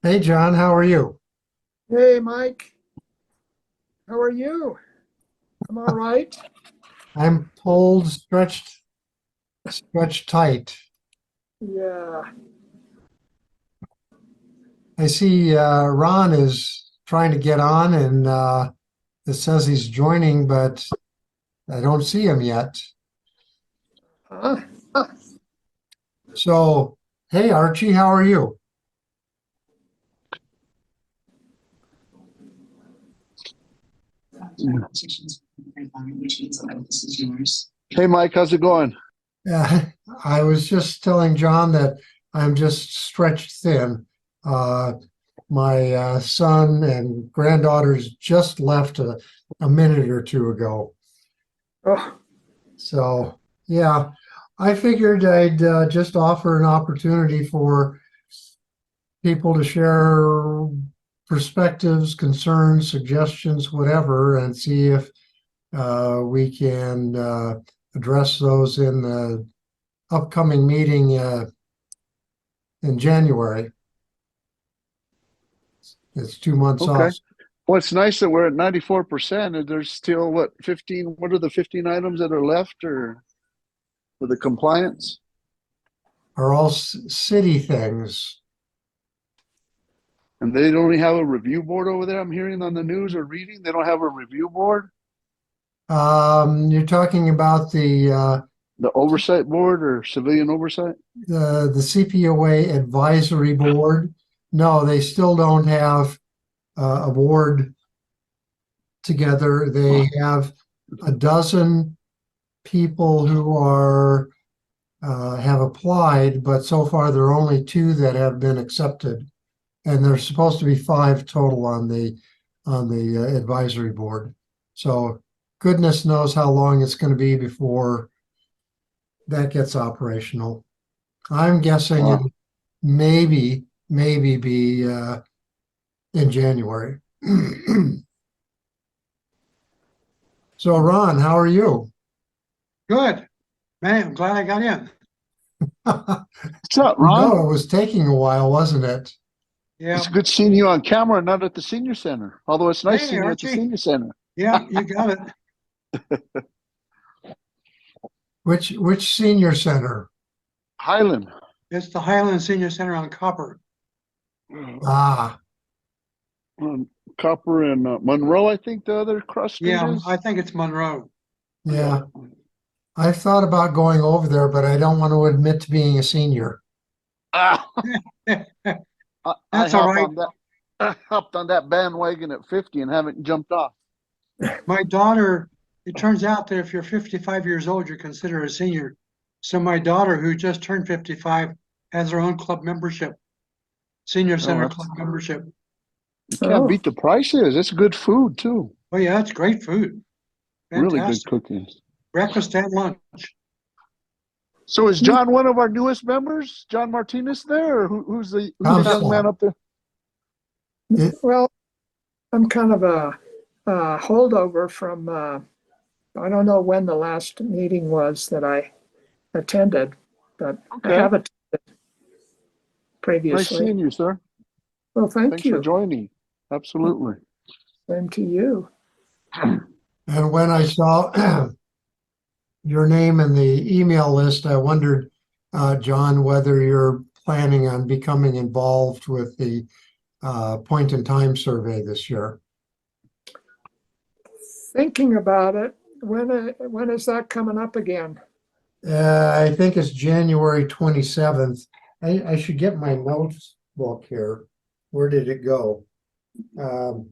Hey, John, how are you? Hey, Mike, how are you? I'm all right. I'm pulled, stretched tight. Yeah. I see Ron is trying to get on and it says he's joining, but I don't see him yet. Huh? So, hey, Archie, how are you? Hey Mike, how's it going? Uh, I was just telling John that I'm just stretched thin. Uh, my son and granddaughters just left a minute or two ago. Oh, So, yeah, I figured I'd just offer an opportunity for people to share perspectives, concerns, suggestions, whatever, and see if we can address those in the upcoming meeting in January. It's 2 months Okay. off. Well, it's nice that we're at 94%, and there's still what 15, what are the 15 items that are left or for the compliance? Are all city things. And they don't only have a review board over there. I'm hearing on the news or reading they don't have a review board, You're talking about the oversight board or civilian oversight. the CPOA advisory board. No, they still don't have a board together. They have a dozen people who are have applied, but so far there are only two that have been accepted, and there's supposed to be five total on the advisory board. So goodness knows how long it's going to be before that gets operational. I'm guessing it Wow. maybe be in January. So Ron, how are you? Good. Man, I'm glad I got in. What's up, No, Ron? it was taking a while, wasn't it? Yeah. It's good seeing you on camera, not at the senior center. Although it's nice Hey, seeing you at the Archie. senior center. Yeah, you got it. Which senior center? Highland. It's the Highland Senior Center on Copper. Ah, Um, Copper and Monroe, I think the other cross street Yeah, is. I think it's Monroe. yeah. I thought about going over there, but I don't want to admit to being a senior. Ah, That's I all right. I hopped on that bandwagon at 50 and haven't jumped off. My daughter, it turns out that if you're 55 years old, you're considered a senior. So my daughter, who just turned 55, has her own club membership, Senior Oh, Center club membership. you can't oh, beat the prices. It's good food too. Oh, yeah, it's great food. Really good Fantastic. cooking. Breakfast and lunch. So is John one of our newest members? John Martinez there, or who's the young man Council. up there? It, well, I'm kind of a holdover from, I don't know when the last meeting was that I attended, but I Okay, have attended nice previously. seeing you, sir. Well, thank Thanks for you. joining. Absolutely. Same to you. and when I saw your name in the email list, I wondered, John, whether you're planning on becoming involved with the point in time survey this year. Thinking about it, when is that coming up again? I think it's January 27th. I should get my notes book here. Where did it go? Um,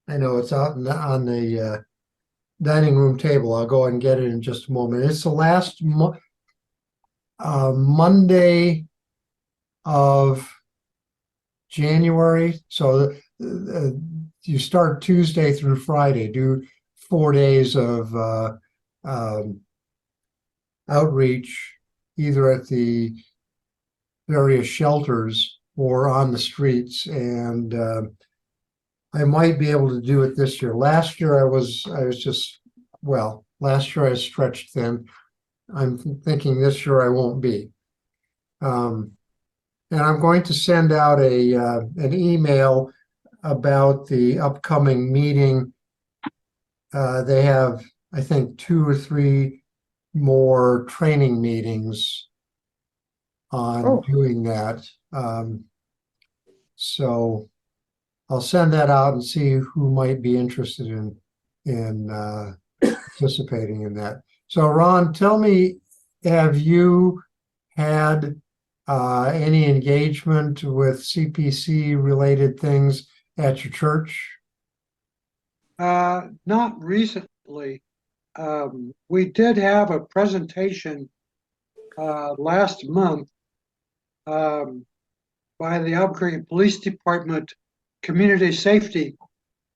I know it's out on the dining room table. I'll go and get it in just a moment. It's the last Monday of January. So you start Tuesday through Friday, do 4 days of um, outreach, either at the various shelters or on the streets. And I might be able to do it this year. Last year I was just, well, last year I was stretched thin. I'm thinking this year I won't be. Um, And I'm going to send out an email about the upcoming meeting. They have, I think, 2 or 3 more training meetings on Oh. doing that. So I'll send that out and see who might be interested in participating in that. So Ron, tell me, have you had any engagement with CPC related things at your church? Not recently. We did have a presentation last month by the Albuquerque Police Department Community Safety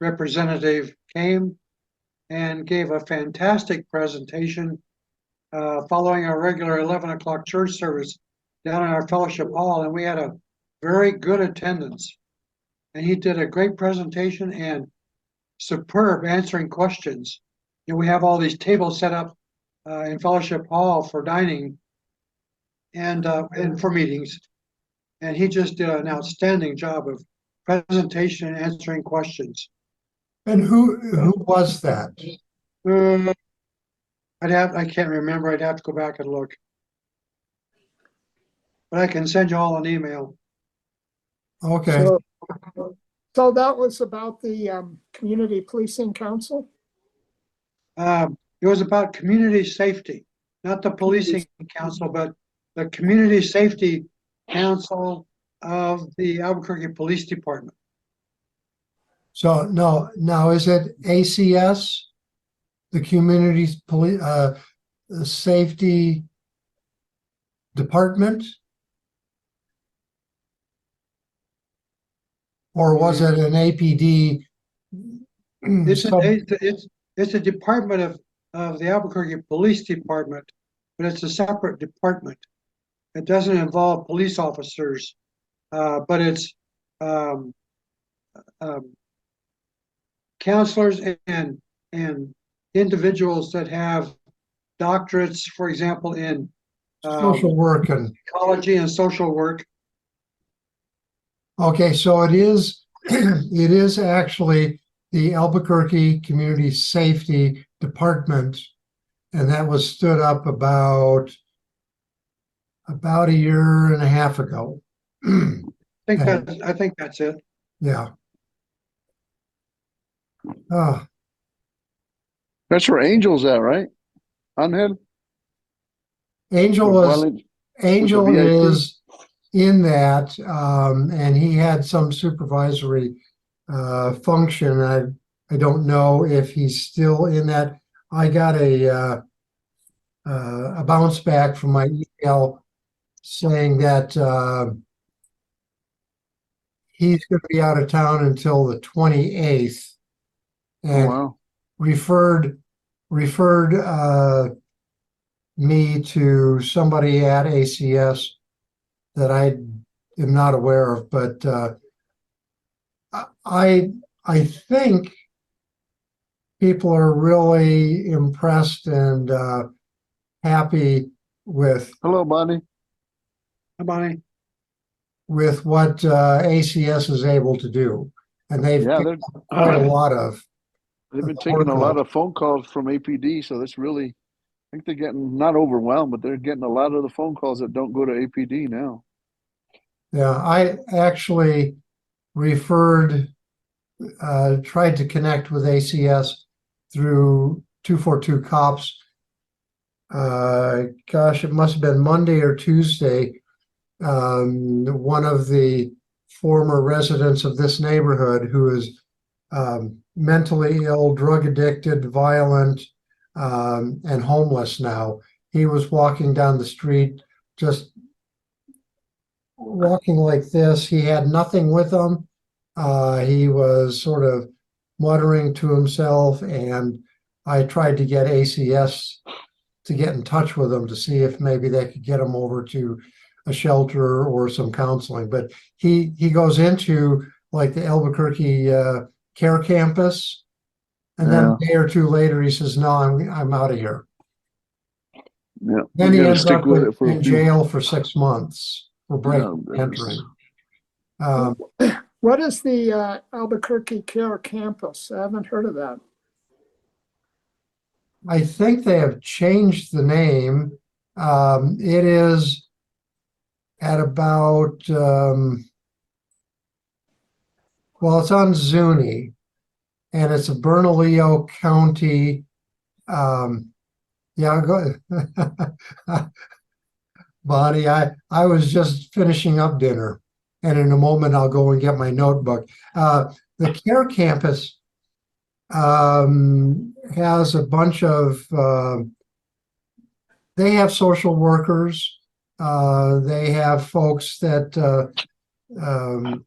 representative came and gave a fantastic presentation following our regular 11 o'clock church service down in our fellowship hall, and we had a very good attendance. And he did a great presentation and superb answering questions. You know, we have all these tables set up in fellowship hall for dining and for meetings. And he just did an outstanding job of presentation and answering questions. And who was that? I can't remember. I'd have to go back and look. But I can send you all an email. Okay. So that was about the Community Policing Council? It was about community safety, not the policing council, but the community safety council of the Albuquerque Police Department. So no, now is it ACS, the Community Police Safety Department? Or was it an APD? It's a department of the Albuquerque Police Department, but it's a separate department. It doesn't involve police officers, but it's counselors and individuals that have doctorates, for example, in Social work and ecology and social work. okay, so it is it is actually the Albuquerque Community Safety Department, and that was stood up about a year and a half ago. I think that's it. Yeah. Oh, That's where Angel's at, right? Angel? Angel With was Wellington- Angel with the VIP? is in that, and he had some supervisory function. I don't know if he's still in that. I got a bounce back from my email saying that he's going to be out of town until the 28th, Oh, and wow. referred me to somebody at ACS that I am not aware of, but I think people are really impressed and happy with Hello, Bonnie. Hi, Bonnie. what ACS is able to do, and they've Yeah, got quite a lot of. they've been taking a lot of phone calls from APD, so that's really, I think they're getting not overwhelmed, but they're getting a lot of the phone calls that don't go to APD now. Yeah, I actually tried to connect with ACS through 242 Cops. Gosh, it must have been Monday or Tuesday. One of the former residents of this neighborhood who is mentally ill, drug addicted, violent, and homeless now. He was walking down the street, just walking like this. He had nothing with him. He was sort of muttering to himself, and I tried to get ACS to get in touch with him to see if maybe they could get him over to a shelter or some counseling. But he goes into like the Albuquerque Care Campus, and then a day or two later he says, "No, I'm out of here." Yeah. Then We he gotta ends stick up with it for a in few. jail for 6 months. for breaking Oh, and goodness. entering. What is the Albuquerque Care Campus? I haven't heard of that. I think they have changed the name. It is at about, well, it's on Zuni, and it's a Bernalillo County. Yeah, go. Bonnie, I was just finishing up dinner, and in a moment I'll go and get my notebook. The Care Campus has a bunch of, they have social workers. They have folks that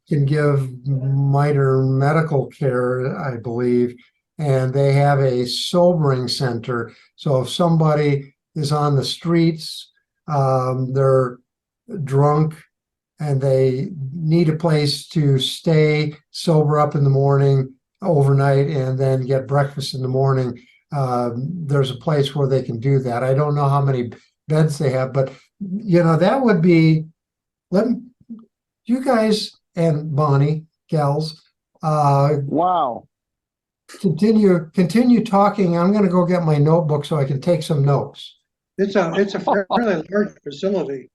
can give minor medical care, I believe, and they have a sobering center. So if somebody is on the streets, they're drunk and they need a place to stay, sober up in the morning, overnight, and then get breakfast in the morning, there's a place where they can do that. I don't know how many beds they have, but that would be, you guys and Bonnie, gals, Wow. continue talking. I'm going to go get my notebook so I can take some notes. It's a fairly large facility.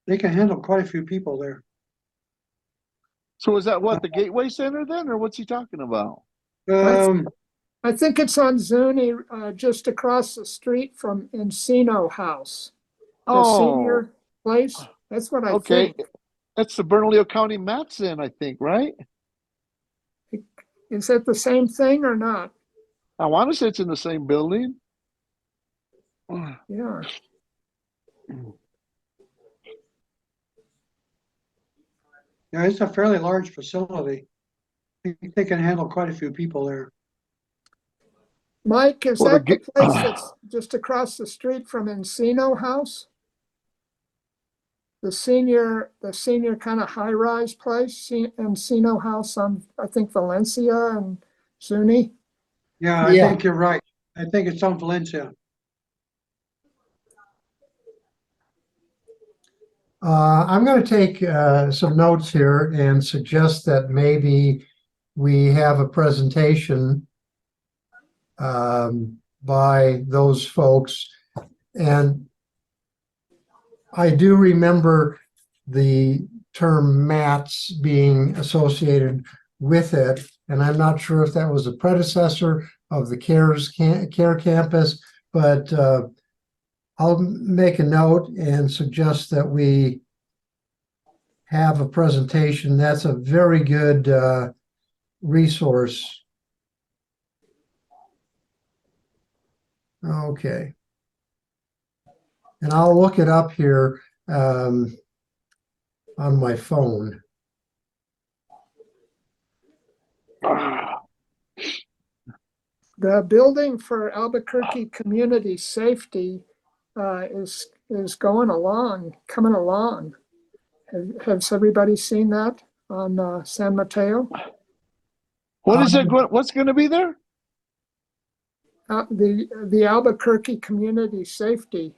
They can handle quite a few people there. So is that what, the Gateway Center then, or what's he talking about? I think it's on Zuni, just across the street from Encino House. The Oh, senior place. That's what I okay. think. That's the Bernalillo County Matson, I think, right? Is it the same thing or not? I want to say it's in the same building. Yeah. Yeah, it's a fairly large facility. I think they can handle quite a few people there. Mike, is Well, that the place that's just across the street from Encino House? The senior kind of high-rise place, Encino House on, I think, Valencia and Zuni. Yeah, I think you're right. I think it's on Valencia. I'm going to take some notes here and suggest that maybe we have a presentation by those folks. And I do remember the term MATS being associated with it. And I'm not sure if that was a predecessor of the Care Campus, but I'll make a note and suggest that we have a presentation. That's a very good resource. Okay. And I'll look it up here on my phone. The building for Albuquerque Community Safety is coming along. Has everybody seen that on San Mateo? What is it? What's going to be there? The Albuquerque Community Safety.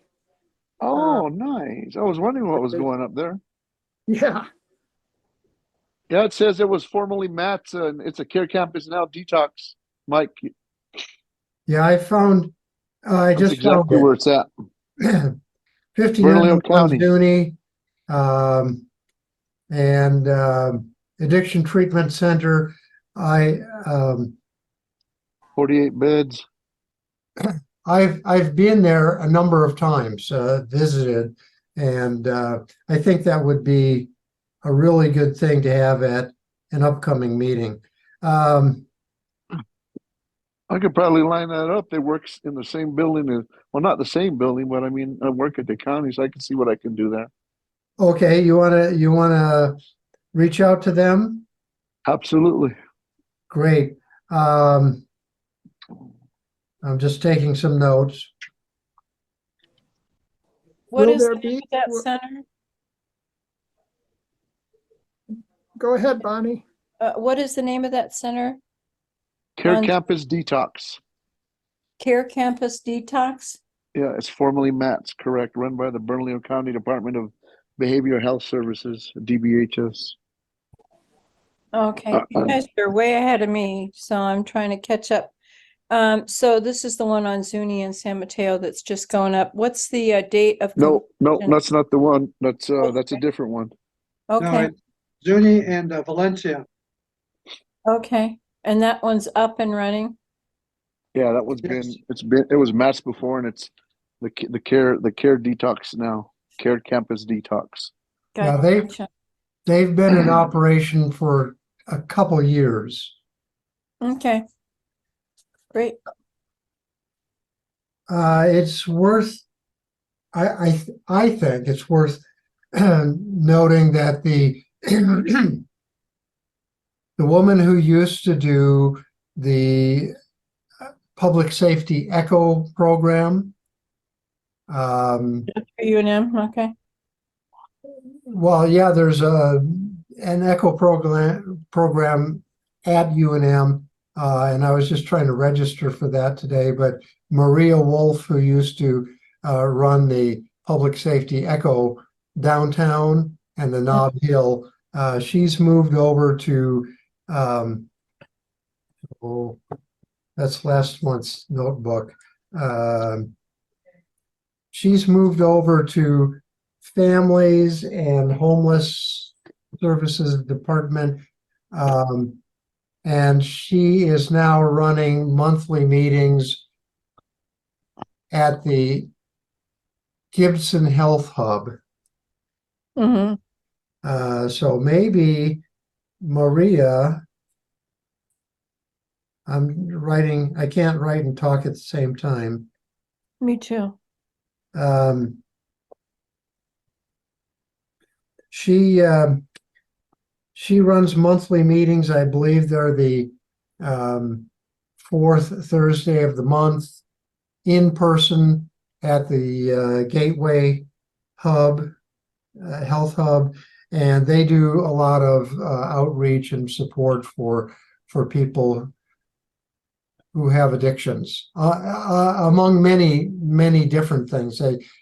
Oh, nice. I was wondering what was going up there. Yeah. Yeah, it says it was formerly Matt's, and it's a Care Campus now. Detox, Mike. Yeah, I found. I That's just exactly found where it's at. 59 Bernalillo County. Zuni, and Addiction Treatment Center. 48 beds. I've been there a number of times, visited, and I think that would be a really good thing to have at an upcoming meeting. I could probably line that up. They work in the same building as, well, not the same building, but I mean, I work at the county, so I can see what I can do there. Okay, you wanna reach out to them? Absolutely. Great. I'm just taking some notes. What Will is there the name be- of that center? Go ahead, Bonnie. What is the name of that center? Care And- Campus Detox. Care Campus Detox? Yeah, it's formerly Matt's, correct, run by the Bernalillo County Department of Behavioral Health Services, DBHS. Okay, you guys are way ahead of me, so I'm trying to catch up. So this is the one on Zuni and San Mateo that's just going up. What's the date of No, completion? that's not the one. That's a Okay. different one. No, Okay, it's Zuni and Valencia. okay, and that one's up and running? Yeah, that one's Yes. it was Matt's before, and it's the care detox now. Care campus detox. Yeah, Gotcha. they've been in operation for a couple years. Okay. Great. It's worth, I think it's worth noting that the the woman who used to do the public safety echo program, UNM, okay. well, yeah, there's an echo program at UNM, and I was just trying to register for that today. But Maria Wolf, who used to run the public safety echo downtown and the Nob Hill, she's moved over to. Oh, that's last month's notebook. She's moved over to Families and Homeless Services Department. And she is now running monthly meetings at the Gibson Health Hub. Mm-hmm. So maybe Maria, I can't write and talk at the same time. Me too. She runs monthly meetings. I believe they're the fourth Thursday of the month, in person at the Gateway Hub, Health Hub, and they do a lot of outreach and support for people who have addictions, among many different things.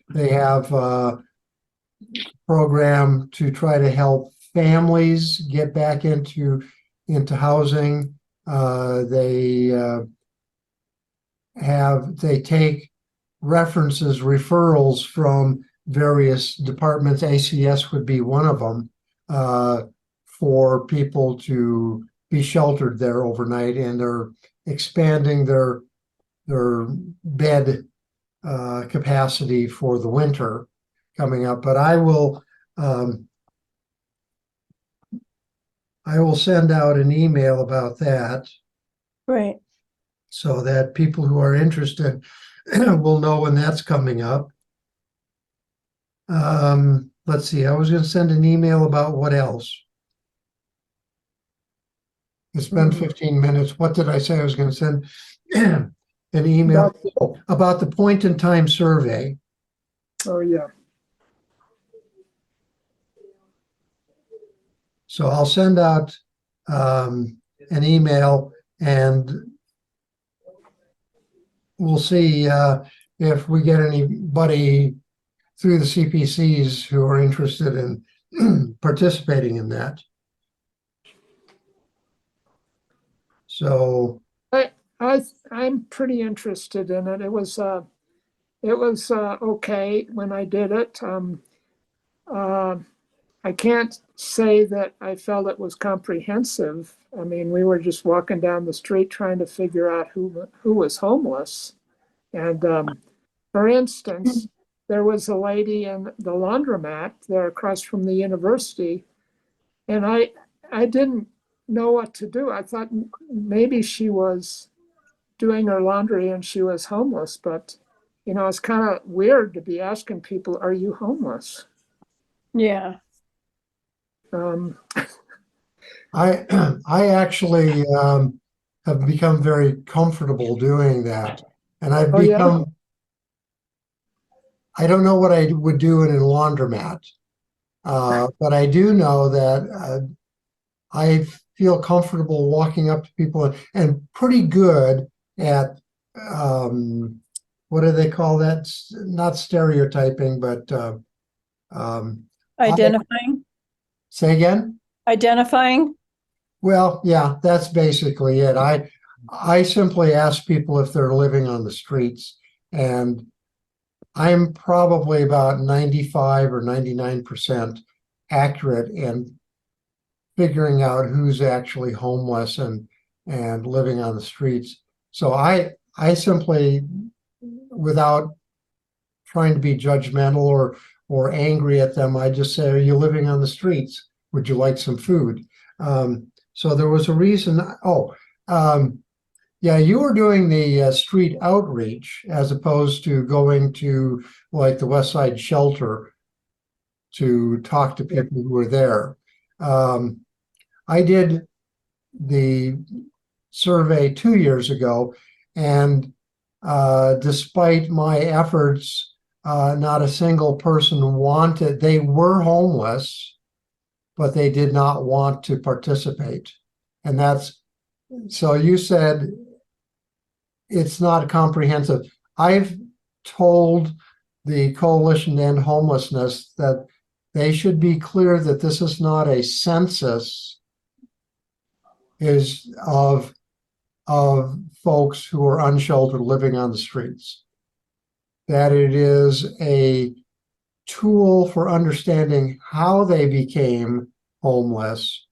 They have a program to try to help families get back into housing. They take referrals from various departments. ACS would be one of them, for people to be sheltered there overnight, and they're expanding their bed capacity for the winter coming up. But I will send out an email about that Great. so that people who are interested will know when that's coming up. Let's see, I was going to send an email about what else. It's been 15 minutes. What did I say? I was going to send an email about the point in time survey. Oh, yeah. So I'll send out an email, and we'll see if we get anybody through the CPCs who are interested in participating in that. So I'm pretty interested in it. It was okay when I did it. I can't say that I felt it was comprehensive. I mean, we were just walking down the street trying to figure out who was homeless. And for instance, there was a lady in the laundromat there across from the university, and I didn't know what to do. I thought maybe she was doing her laundry and she was homeless, but it's kind of weird to be asking people, "Are you homeless?" Yeah. I actually have become very comfortable doing that, and I've Oh, yeah? become. I don't know what I would do in a laundromat, but I do know that I feel comfortable walking up to people and pretty good at what do they call that? Not stereotyping, but Identifying, Say again? identifying? Well, yeah, that's basically it. I simply ask people if they're living on the streets, and I'm probably about 95 or 99% accurate in figuring out who's actually homeless and living on the streets. So I simply, without trying to be judgmental or angry at them, I just say, "Are you living on the streets? Would you like some food?" So there was a reason. Oh, yeah, you were doing the street outreach as opposed to going to like the West Side Shelter to talk to people who were there. I did the survey 2 years ago, and despite my efforts, not a single person wanted, they were homeless, but they did not want to participate. And that's, so you said it's not comprehensive. I've told the Coalition to End Homelessness that they should be clear that this is not a census is of folks who are unsheltered living on the streets. That it is a tool for understanding how they became homeless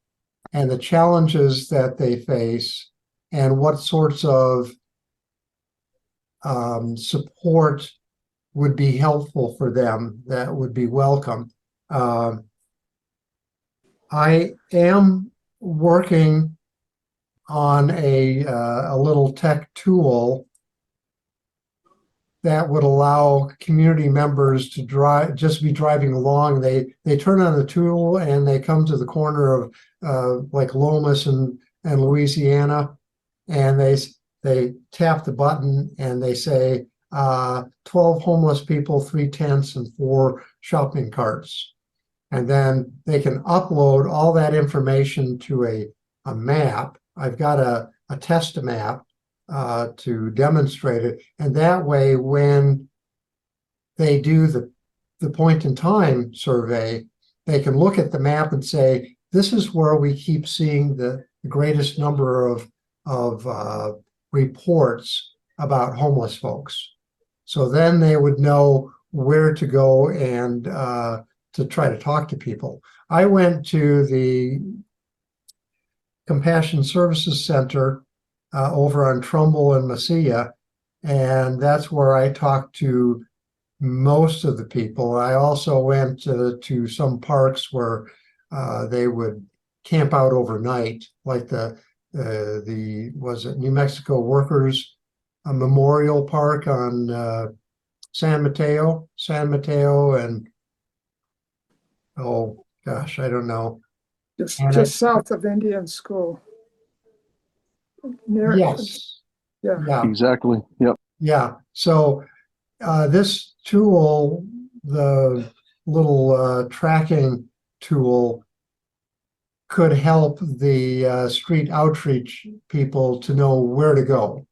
and the challenges that they face and what sorts of support would be helpful for them, that would be welcome. I am working on a little tech tool that would allow community members to just be driving along. They turn on the tool and they come to the corner of like Lomas and Louisiana, and they tap the button and they say 12 homeless people, 3 tents, and 4 shopping carts. And then they can upload all that information to a map. I've got a test map to demonstrate it. And that way, when they do the point in time survey, they can look at the map and say, this is where we keep seeing the greatest number of reports about homeless folks. So then they would know where to go and to try to talk to people. I went to the Compassion Services Center over on Trumbull and Mesilla, and that's where I talked to most of the people. I also went to some parks where they would camp out overnight, like the was it New Mexico Workers Memorial Park on San Mateo, and oh gosh, I don't know. Just south of Indian School. Near, Yes. yeah. Exactly. Yep. Yeah. So this tool, the little tracking tool, could help the street outreach people to know where to go,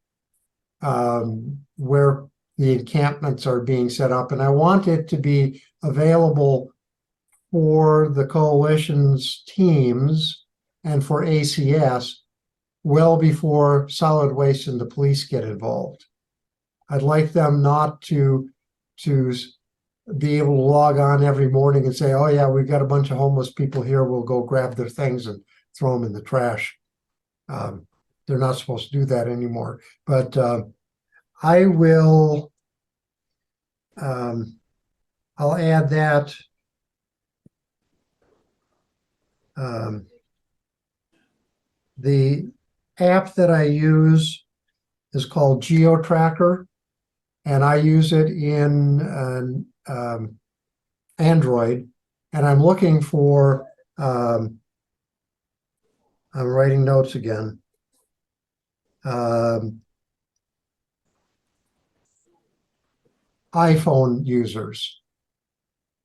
where the encampments are being set up. And I want it to be available for the coalition's teams and for ACS well before solid waste and the police get involved. I'd like them not to be able to log on every morning and say, oh yeah, we've got a bunch of homeless people here, we'll go grab their things and throw them in the trash. They're not supposed to do that anymore. But I will, I'll add that. The app that I use is called GeoTracker, and I use it in Android, and I'm looking for, I'm writing notes again. iPhone users,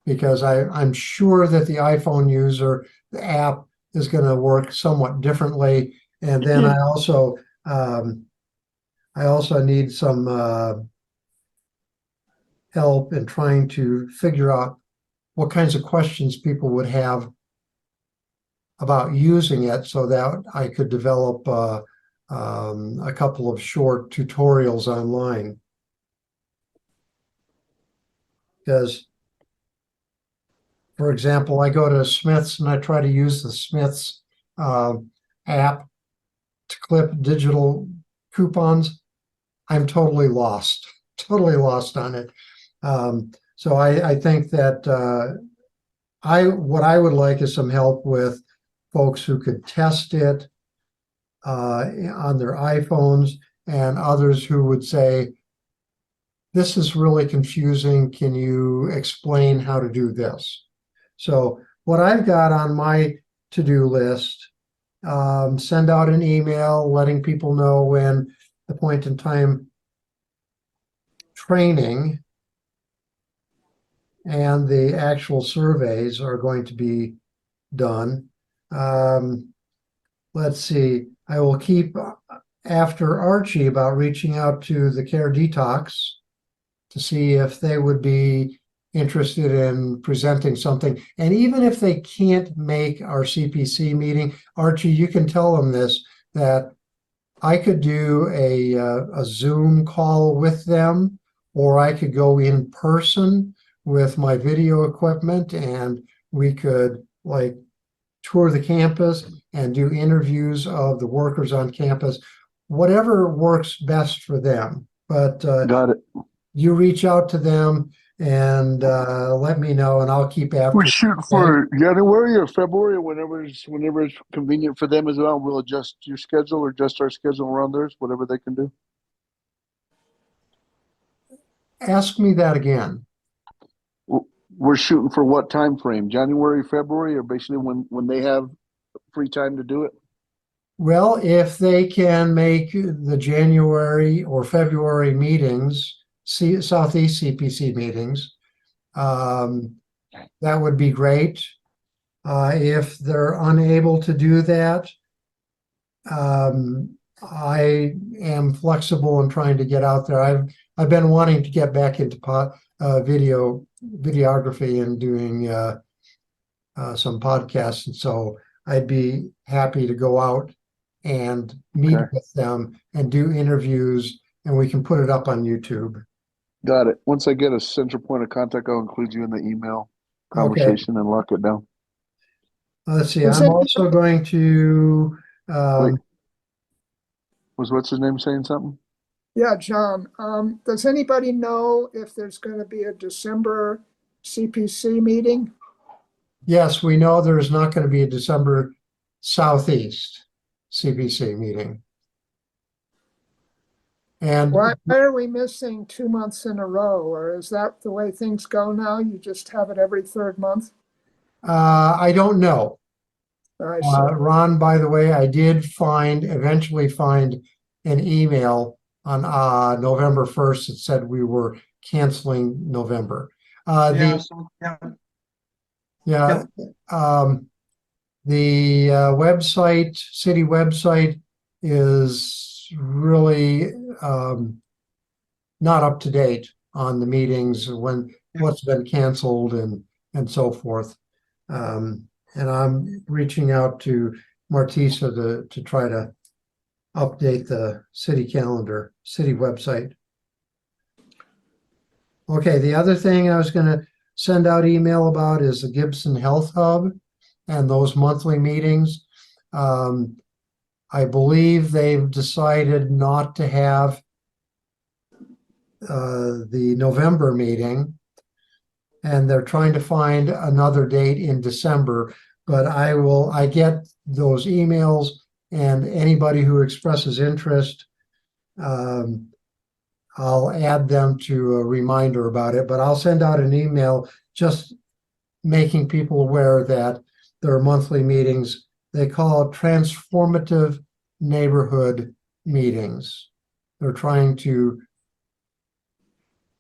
because I'm sure that the iPhone user, the app is going to work somewhat differently. And then I also need some help in trying to figure out what kinds of questions people would have about using it so that I could develop a couple of short tutorials online. Because, for example, I go to Smith's and I try to use the Smith's app to clip digital coupons. I'm totally lost on it. So I think that what I would like is some help with folks who could test it on their iPhones, and others who would say, this is really confusing. Can you explain how to do this? So what I've got on my to-do list, send out an email letting people know when the point in time training and the actual surveys are going to be done. Let's see, I will keep after Archie about reaching out to the Care Detox to see if they would be interested in presenting something. And even if they can't make our CPC meeting, Archie, you can tell them this, that I could do a Zoom call with them, or I could go in person with my video equipment and we could like tour the campus and do interviews of the workers on campus, whatever works best for them. But Got it. you reach out to them and let me know, and I'll keep after. We shoot for January or February, or whenever it's convenient for them as well. We'll adjust your schedule or adjust our schedule around theirs, whatever they can do. Ask me that again. We're shooting for what time frame? January, February, or basically when they have free time to do it? Well, if they can make the January or February meetings, Southeast CPC meetings, that would be great. If they're unable to do that, I am flexible in trying to get out there. I've been wanting to get back into videography and doing some podcasts, and so I'd be happy to go out and meet with them and do interviews, and we can put it up on YouTube. Got it. Once I get a central point of contact, I'll include you in the email conversation and lock it down. Let's see. I'm also going to. Wait. What's his name saying something? Yeah, John. Does anybody know if there's going to be a December CPC meeting? Yes, we know there's not going to be a December Southeast CPC meeting. And Why are we missing 2 months in a row? Or is that the way things go now? You just have it every third month? I don't know. I see. Ron, by the way, I did eventually find an email on November 1st that said we were canceling November. The website, city website, is really not up to date on the meetings, what's been canceled and so forth. And I'm reaching out to Martisa to try to update the city calendar, city website. Okay, the other thing I was going to send out email about is the Gibson Health Hub and those monthly meetings. I believe they've decided not to have the November meeting, and they're trying to find another date in December, but I get those emails, and anybody who expresses interest, I'll add them to a reminder about it, but I'll send out an email just making people aware that there are monthly meetings. They call it transformative neighborhood meetings. They're trying to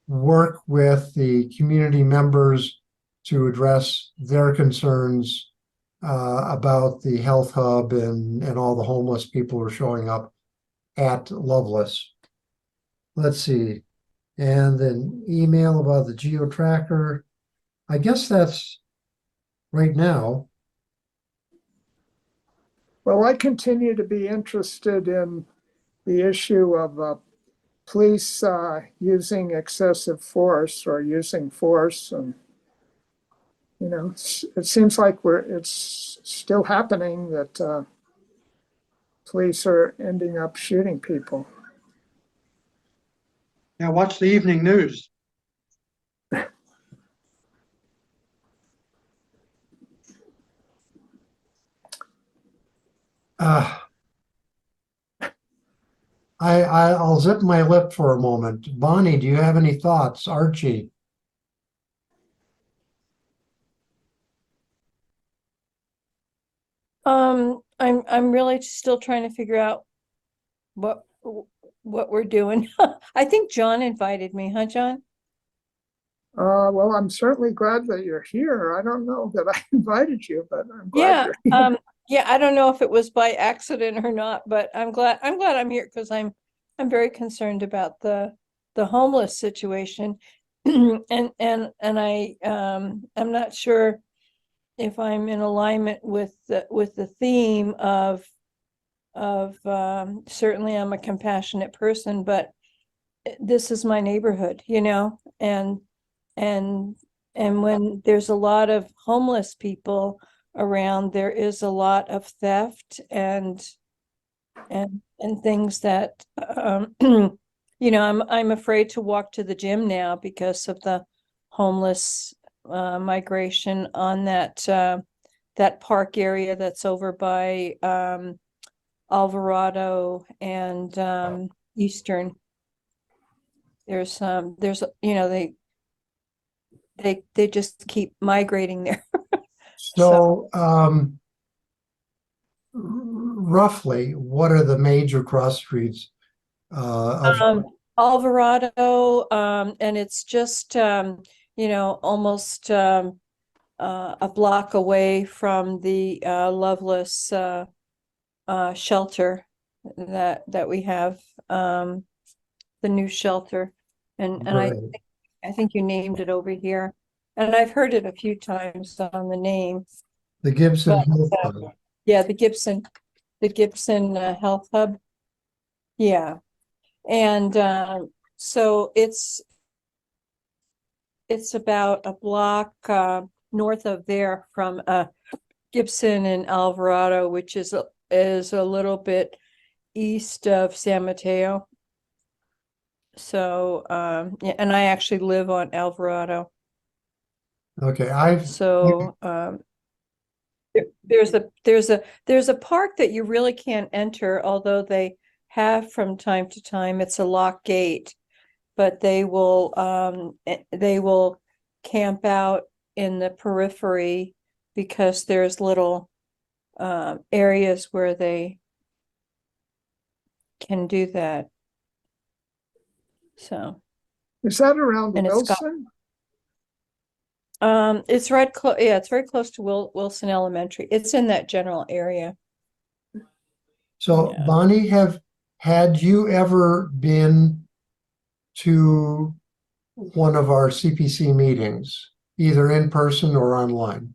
work with the community members to address their concerns about the health hub and all the homeless people who are showing up at Loveless. Let's see. And then email about the geo tracker. I guess that's right now. Well, I continue to be interested in the issue of police using excessive force or using force, and it seems like it's still happening that police are ending up shooting people. Yeah, watch the evening news. Uh, I'll zip my lip for a moment. Bonnie, do you have any thoughts? Archie? I'm really still trying to figure out what we're doing. I think John invited me, huh, John? Well, I'm certainly glad that you're here. I don't know that I invited you, but I'm glad Yeah, you're here. yeah, I don't know if it was by accident or not, but I'm glad I'm here because I'm very concerned about the homeless situation. And I'm not sure if I'm in alignment with the theme of certainly I'm a compassionate person, but this is my neighborhood, and when there's a lot of homeless people around, there is a lot of theft and things that I'm afraid to walk to the gym now because of the homeless migration on that park area that's over by Alvarado and Eastern. There's they just keep migrating there. So, roughly, what are the major cross streets of Alvarado, and it's just almost a block away from the Loveless shelter that we have, the new shelter, and Right. I think you named it over here, and I've heard it a few times on the name. the Gibson But, Health Club? Yeah, the Gibson Health Hub. Yeah, and so it's about a block north of there from Gibson and Alvarado, which is a little bit east of San Mateo. So yeah, and I actually live on Alvarado. Okay, I've So there's a park that you really can't enter, although they have from time to time. It's a lock gate, but they will camp out in the periphery because there's little areas where they can do that. So Is that around And it's got- Wilson? it's right close. Yeah, it's very close to Wilson Elementary. It's in that general area. So Yeah. Bonnie, had you ever been to one of our CPC meetings, either in person or online?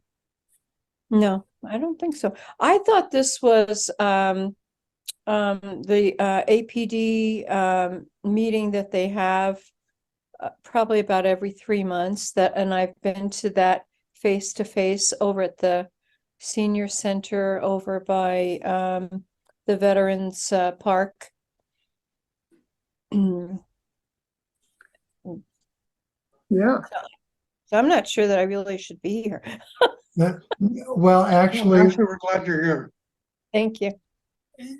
No, I don't think so. I thought this was the APD meeting that they have probably about every 3 months, and I've been to that face to face over at the senior center over by the Veterans Park. So Yeah. I'm not sure that I really should be here. Well, actually, We're glad you're here. Thank you.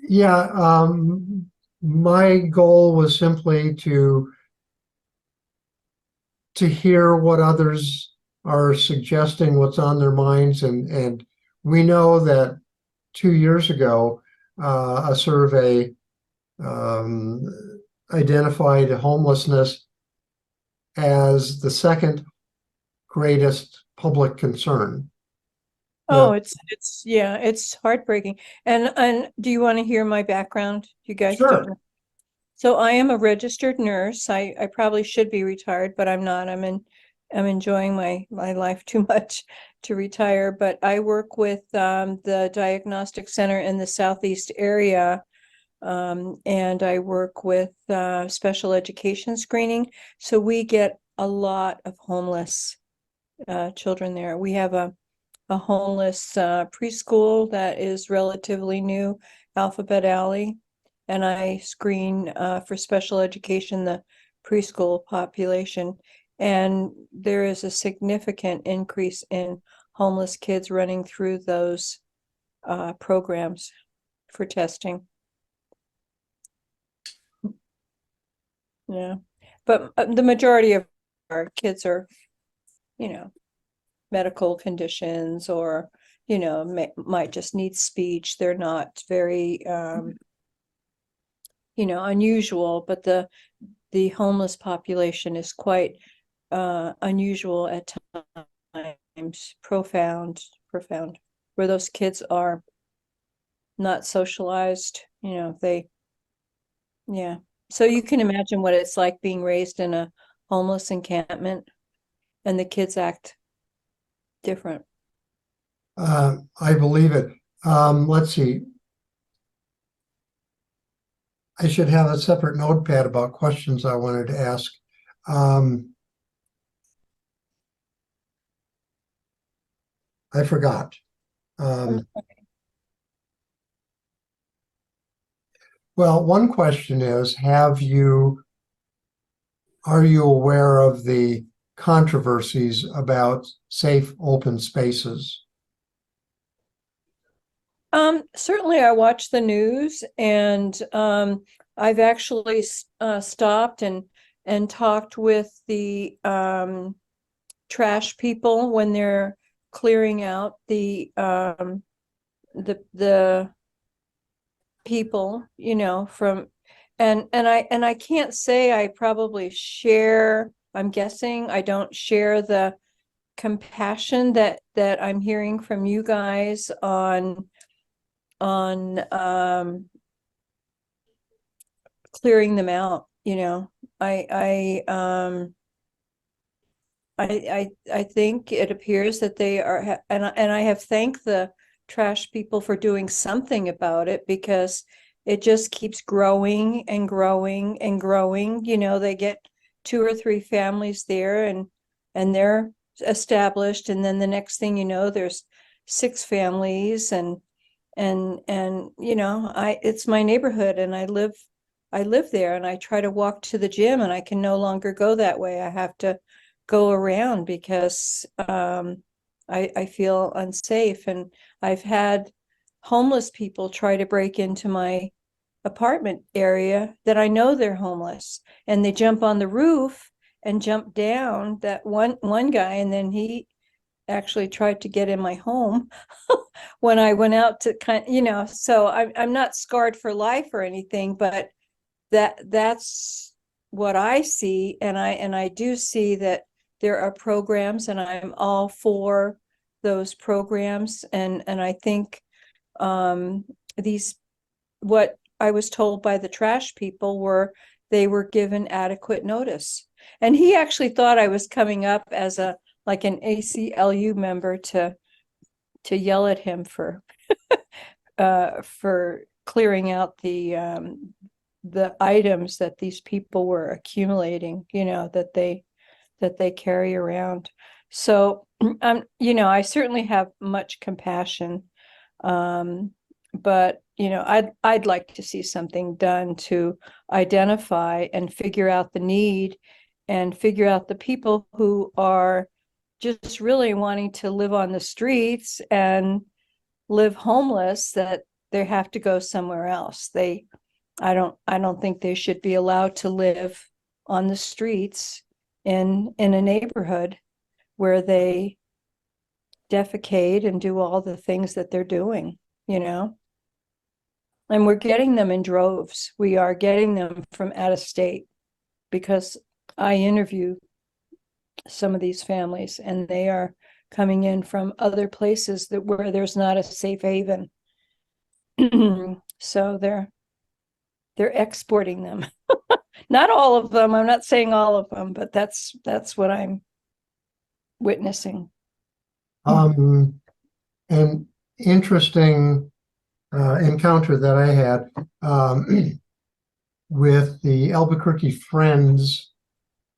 yeah, my goal was simply to hear what others are suggesting, what's on their minds, and we know that 2 years ago, a survey identified homelessness as the second greatest public concern. Oh, it's heartbreaking. And do you want to hear my background? You guys Sure. don't know. So I am a registered nurse. I probably should be retired, but I'm not. I'm in am enjoying my life too much to retire, but I work with the diagnostic center in the Southeast area. And I work with special education screening. So we get a lot of homeless children there. We have a homeless preschool that is relatively new, Alphabet Alley. And I screen for special education, the preschool population. And there is a significant increase in homeless kids running through those programs for testing. Yeah, but the majority of our kids are, medical conditions or, might just need speech. They're not very, unusual, but the homeless population is quite unusual at times, profound, where those kids are not socialized, yeah. So you can imagine what it's like being raised in a homeless encampment and the kids act different. I believe it. Let's see. I should have a separate notepad about questions I wanted to ask. I forgot. Well, one question is, are you aware of the controversies about safe open spaces? Certainly I watch the news, and I've actually stopped and talked with the trash people when they're clearing out the people, from, and I can't say I probably share, I'm guessing I don't share the compassion that I'm hearing from you guys on clearing them out. I think it appears that they are, and I have thanked the trash people for doing something about it, because it just keeps growing and growing and growing. They get 2 or 3 families there, and they're established, and then the next thing you know, there's 6 families, and it's my neighborhood, and I live there, and I try to walk to the gym, and I can no longer go that way. I have to go around because I feel unsafe. And I've had homeless people try to break into my apartment area that I know they're homeless, and they jump on the roof and jump down, that one guy, and then he actually tried to get in my home when I went out to so I'm not scarred for life or anything, but that's what I see. And I do see that there are programs, and I'm all for those programs. And I think what I was told by the trash people were they were given adequate notice. And he actually thought I was coming up as an ACLU member to yell at him for clearing out the items that these people were accumulating, that they carry around. So I certainly have much compassion, but I'd like to see something done to identify and figure out the need, and figure out the people who are just really wanting to live on the streets and live homeless, that they have to go somewhere else. I don't think they should be allowed to live on the streets in a neighborhood where they defecate and do all the things that they're doing, And we're getting them in droves. We are getting them from out of state, because I interview some of these families, and they are coming in from other places where there's not a safe haven. So they're exporting them. Not all of them. I'm not saying all of them, but that's what I'm witnessing? An interesting encounter that I had with the Albuquerque Friends,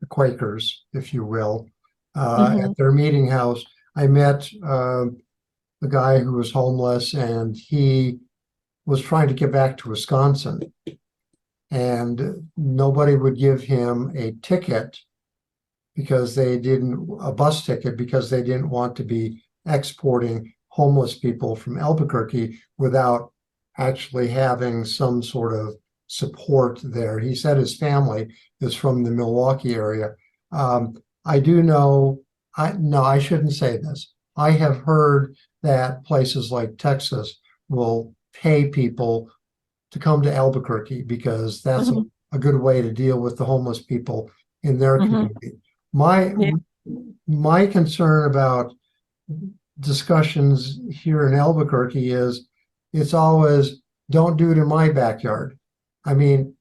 the Quakers, if you will, at their meeting house. I met the guy who was homeless, and he was trying to get back to Wisconsin, and nobody would give him a ticket because they didn't, a bus ticket, because they didn't want to be exporting homeless people from Albuquerque without actually having some sort of support there. He said his family is from the Milwaukee area. I do know, I shouldn't say this. I have heard that places like Texas will pay people to come to Albuquerque because that's a good way to deal with the homeless people in their community. My concern about discussions here in Albuquerque is it's always, don't do it in my backyard. I mean,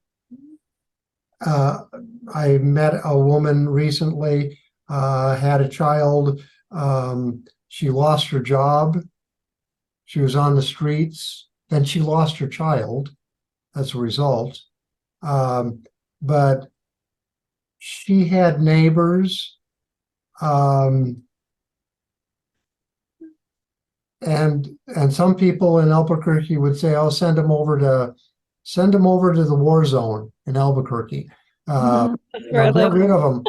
I met a woman recently, had a child. She lost her job. She was on the streets. Then she lost her child as a result. But she had neighbors. And some people in Albuquerque would say, "Oh, send them over to the war zone in Albuquerque. That's where I Get live. rid of them.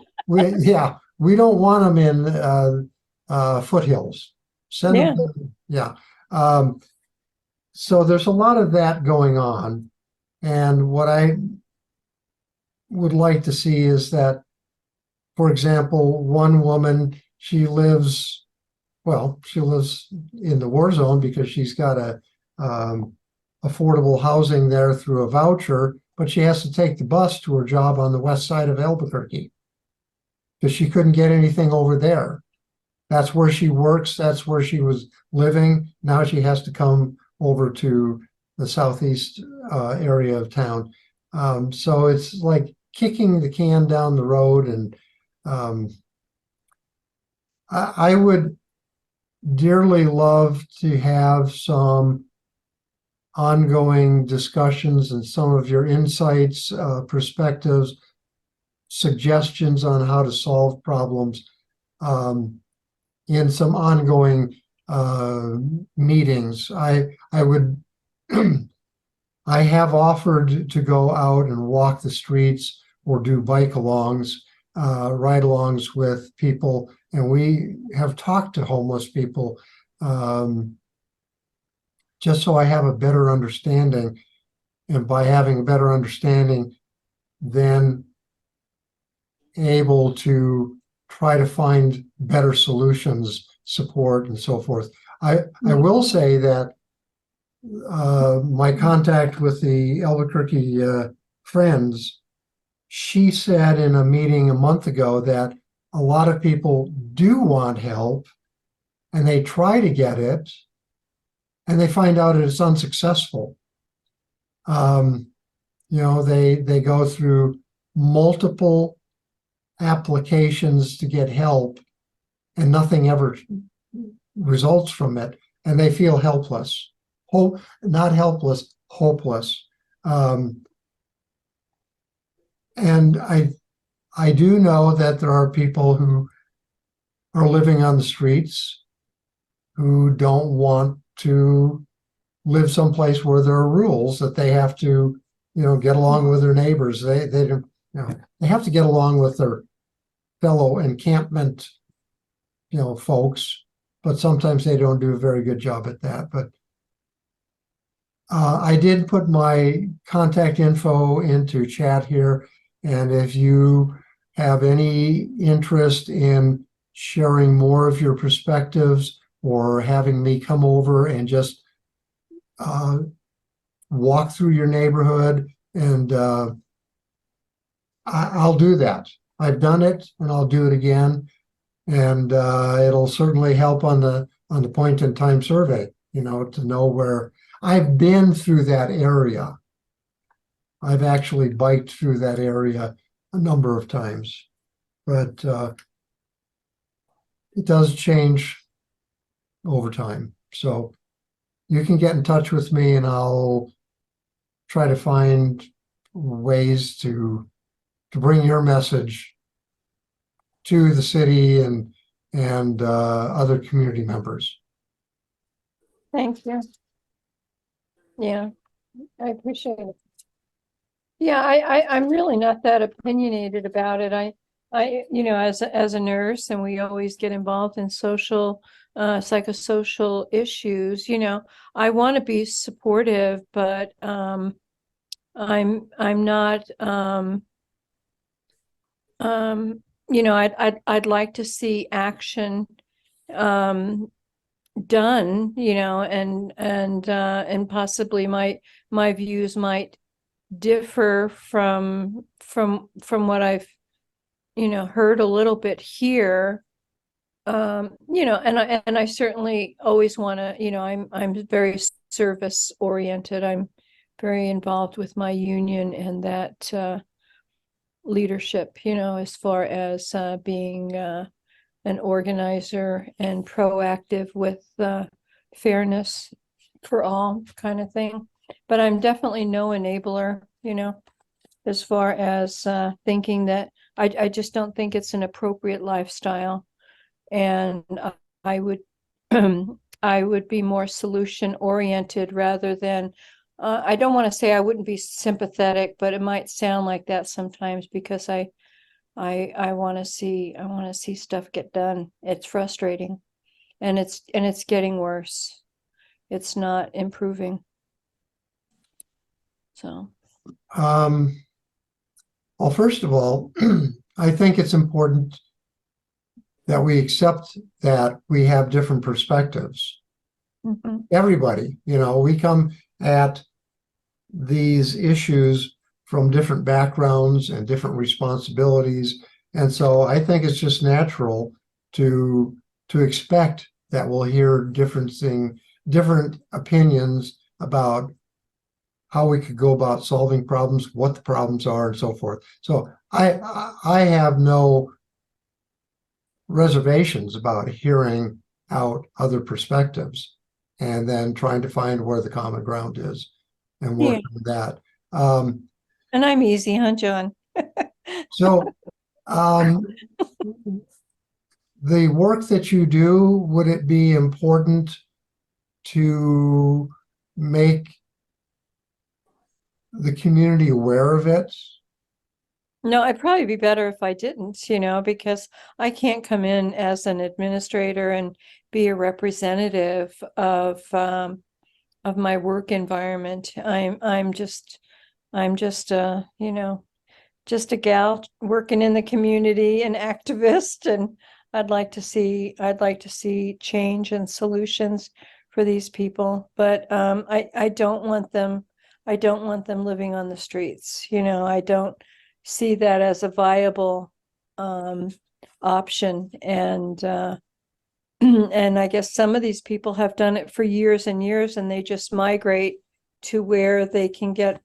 We don't want them in foothills. Send them." Yeah. So there's a lot of that going on, and what I would like to see is that, for example, one woman, she lives in the war zone because she's got a affordable housing there through a voucher, but she has to take the bus to her job on the west side of Albuquerque because she couldn't get anything over there. That's where she works. That's where she was living. Now she has to come over to the southeast area of town. So it's like kicking the can down the road. And I would dearly love to have some ongoing discussions and some of your insights, perspectives, suggestions on how to solve problems in some ongoing meetings. I would I have offered to go out and walk the streets or do bike-alongs, ride-alongs with people, and we have talked to homeless people just so I have a better understanding. And by having a better understanding, then able to try to find better solutions, support, and so forth. I will say that my contact with the Albuquerque Friends, she said in a meeting a month ago that a lot of people do want help and they try to get it and they find out it's unsuccessful. They go through multiple applications to get help and nothing ever results from it, and they feel helpless. Not helpless, hopeless. And I do know that there are people who are living on the streets who don't want to live someplace where there are rules that they have to, get along with their neighbors. They don't, they have to get along with their fellow encampment, folks, but sometimes they don't do a very good job at that. But I did put my contact info into chat here, and if you have any interest in sharing more of your perspectives or having me come over and just walk through your neighborhood, and I'll do that. I've done it, and I'll do it again, and it'll certainly help on the point in time survey, to know where I've been through that area. I've actually biked through that area a number of times, but it does change over time. So you can get in touch with me and I'll try to find ways to bring your message to the city and other community members. Thank you. Yeah, I appreciate it. Yeah, I'm really not that opinionated about it. You know, as a nurse, and we always get involved in social, psychosocial issues, you know, I want to be supportive, but, I'm not, you know, I'd like to see action, done, you know, and possibly my views might differ from what I've, you know, heard a little bit here. You know, and I certainly always want to, you know, I'm very service oriented. I'm very involved with my union and that leadership, you know, as far as being an organizer and proactive with fairness for all kind of thing. But I'm definitely no enabler, you know, as far as thinking that I just don't think it's an appropriate lifestyle. And I would I would be more solution oriented rather than I don't want to say I wouldn't be sympathetic, but it might sound like that sometimes because I want to see stuff get done. It's frustrating, and it's getting worse. It's not improving. So, Well, first of all, I think it's important that we accept that we have different perspectives. mhm. Everybody, you know, we come at these issues from different backgrounds and different responsibilities. And so I think it's just natural to expect that we'll hear different opinions about how we could go about solving problems, what the problems are, and so forth. So I have no reservations about hearing out other perspectives and then trying to find where the common ground is and work Yeah. on that. Um, And I'm easy, huh, John? so the work that you do, would it be important to make the community aware of it? No, I'd probably be better if I didn't, you know, because I can't come in as an administrator and be a representative of my work environment. I'm just you know, just a gal working in the community, an activist, and I'd like to see change and solutions for these people. But I don't want them living on the streets. You know, I don't see that as a viable option. And and I guess some of these people have done it for years and years, and they just migrate to where they can get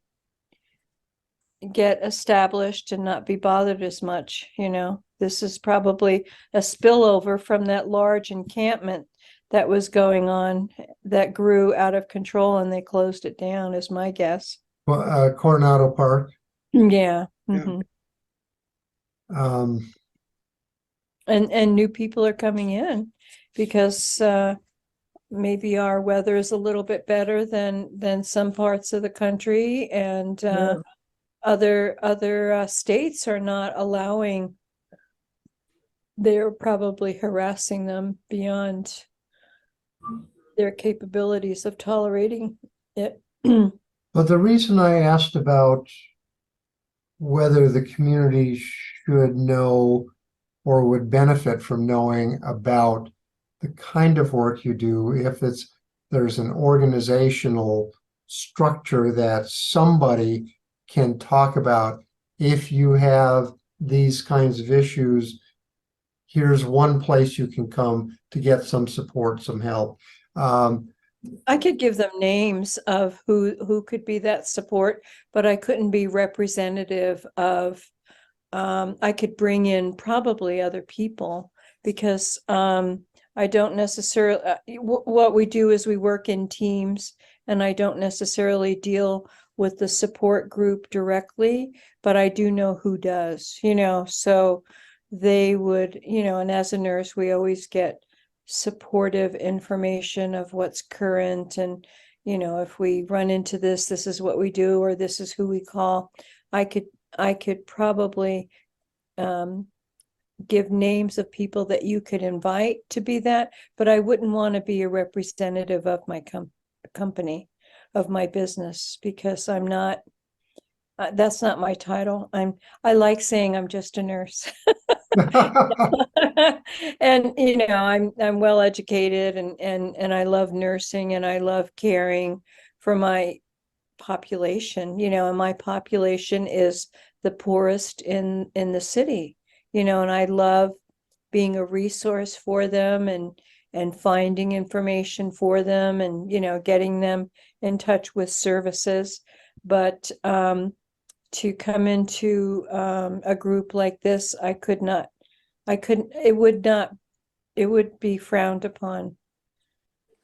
established and not be bothered as much, you know. This is probably a spillover from that large encampment that was going on that grew out of control and they closed it down, is my guess. Well, Coronado Park. Yeah. Yeah. Mhm. Um, And new people are coming in because maybe our weather is a little bit better than some parts of the country, and Yeah. other states are not allowing. They're probably harassing them beyond their capabilities of tolerating it. but the reason I asked about whether the community should know or would benefit from knowing about the kind of work you do, if there's an organizational structure that somebody can talk about. If you have these kinds of issues, here's one place you can come to get some support, some help. I could give them names of who could be that support, but I couldn't be representative of, I could bring in probably other people because I don't necessarily, what we do is we work in teams, and I don't necessarily deal with the support group directly, but I do know who does, so they would, and as a nurse, we always get supportive information of what's current, and if we run into this is what we do, or this is who we call. I could probably give names of people that you could invite to be that, but I wouldn't want to be a representative of my company, of my business, because I'm not, that's not my title. I like saying I'm just a nurse. And I'm well educated, and I love nursing, and I love caring for my population, and my population is the poorest in the city, and I love being a resource for them, and finding information for them, and getting them in touch with services. But to come into a group like this, it would be frowned upon,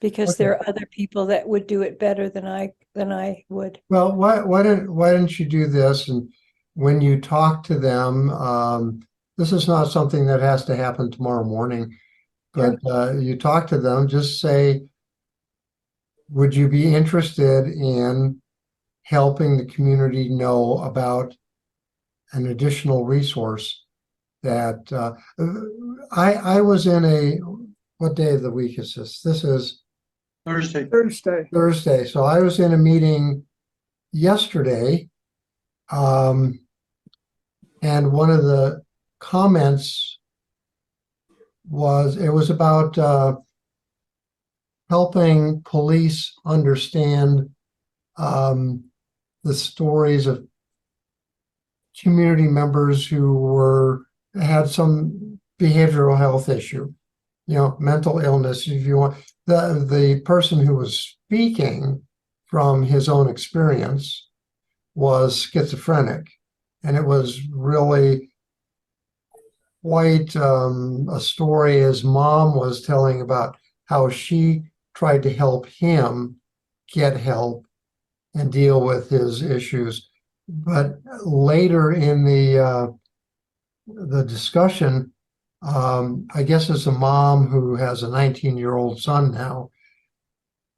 because there are other people that would do it better than I would. Well, why don't you do this? And when you talk to them, this is not something that has to happen tomorrow morning, but you talk to them, just say, would you be interested in helping the community know about an additional resource that I was in what day of the week is this? This is Thursday. Thursday. So I was in a meeting yesterday, and one of the comments was about helping police understand the stories of community members who had some behavioral health issue, mental illness, if you want. The person who was speaking from his own experience was schizophrenic, and it was really quite a story his mom was telling about how she tried to help him get help and deal with his issues. But later in the discussion, I guess as a mom who has a 19-year-old son now,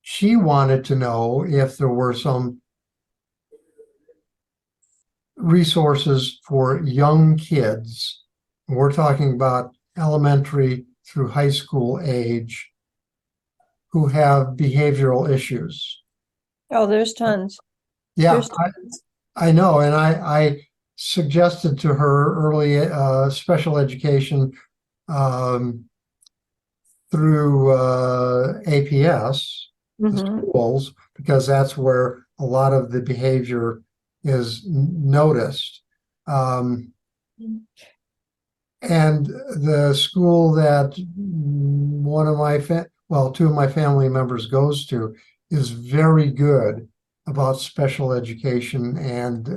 she wanted to know if there were some resources for young kids. We're talking about elementary through high school age, who have behavioral issues. Oh, there's tons. Yeah, There's tons. I know. And I suggested to her early special education through APS, the Mhm. schools, because that's where a lot of the behavior is noticed. And the school that two of my family members goes to is very good about special education and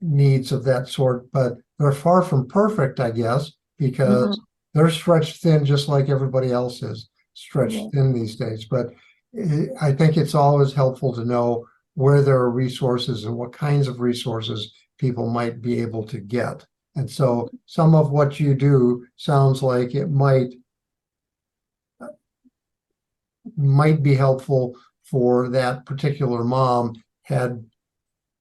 needs of that sort, but they're far from perfect, I guess, because they're stretched thin just like everybody else is stretched thin these days. But I think it's always helpful to know where there are resources and what kinds of resources people might be able to get. And so some of what you do sounds like it might be helpful for that particular mom had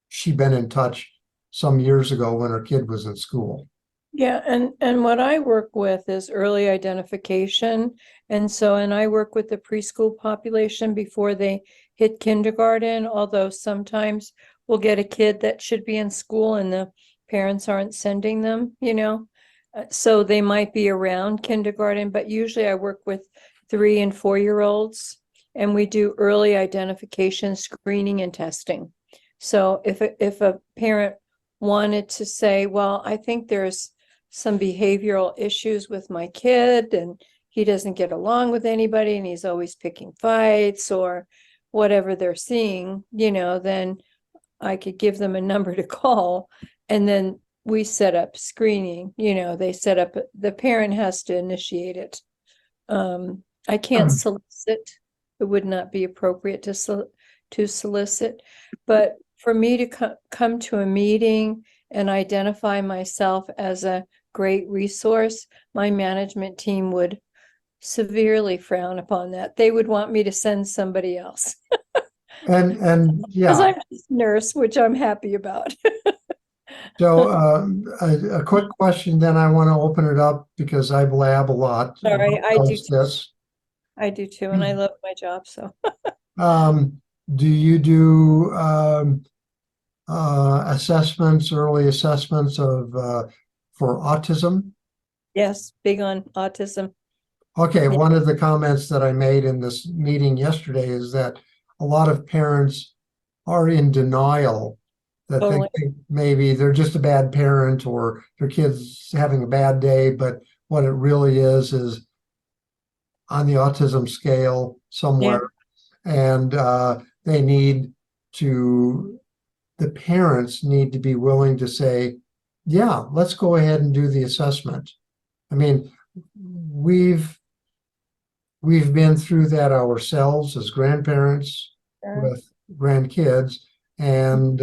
she been in touch some years ago when her kid was in school. Yeah, and what I work with is early identification. And I work with the preschool population before they hit kindergarten, although sometimes we'll get a kid that should be in school and the parents aren't sending them, so they might be around kindergarten, but usually I work with 3 and 4-year-olds, and we do early identification, screening, and testing. So if a parent wanted to say, well, I think there's some behavioral issues with my kid, and he doesn't get along with anybody, and he's always picking fights, or whatever they're seeing, then I could give them a number to call, and then we set up screening, they set up, the parent has to initiate it. I can't solicit. It would not be appropriate to solicit, but for me to come to a meeting and identify myself as a great resource, my management team would severely frown upon that. They would want me to send somebody else. And Because yeah, I'm just a nurse, which I'm happy about. so a quick question, then I want to open it up because I blab a lot. Sorry, I do about this. I do too, and I love my job, so. Do you do assessments, early assessments of for autism? Yes, big on autism. Okay, Yeah. one of the comments that I made in this meeting yesterday is that a lot of parents are in denial that Totally. they think maybe they're just a bad parent or their kid's having a bad day, but what it really is on the autism scale somewhere. And they need to, the parents need to be willing to say, yeah, let's go ahead and do the assessment. I mean, we've been through that ourselves as grandparents with grandkids, and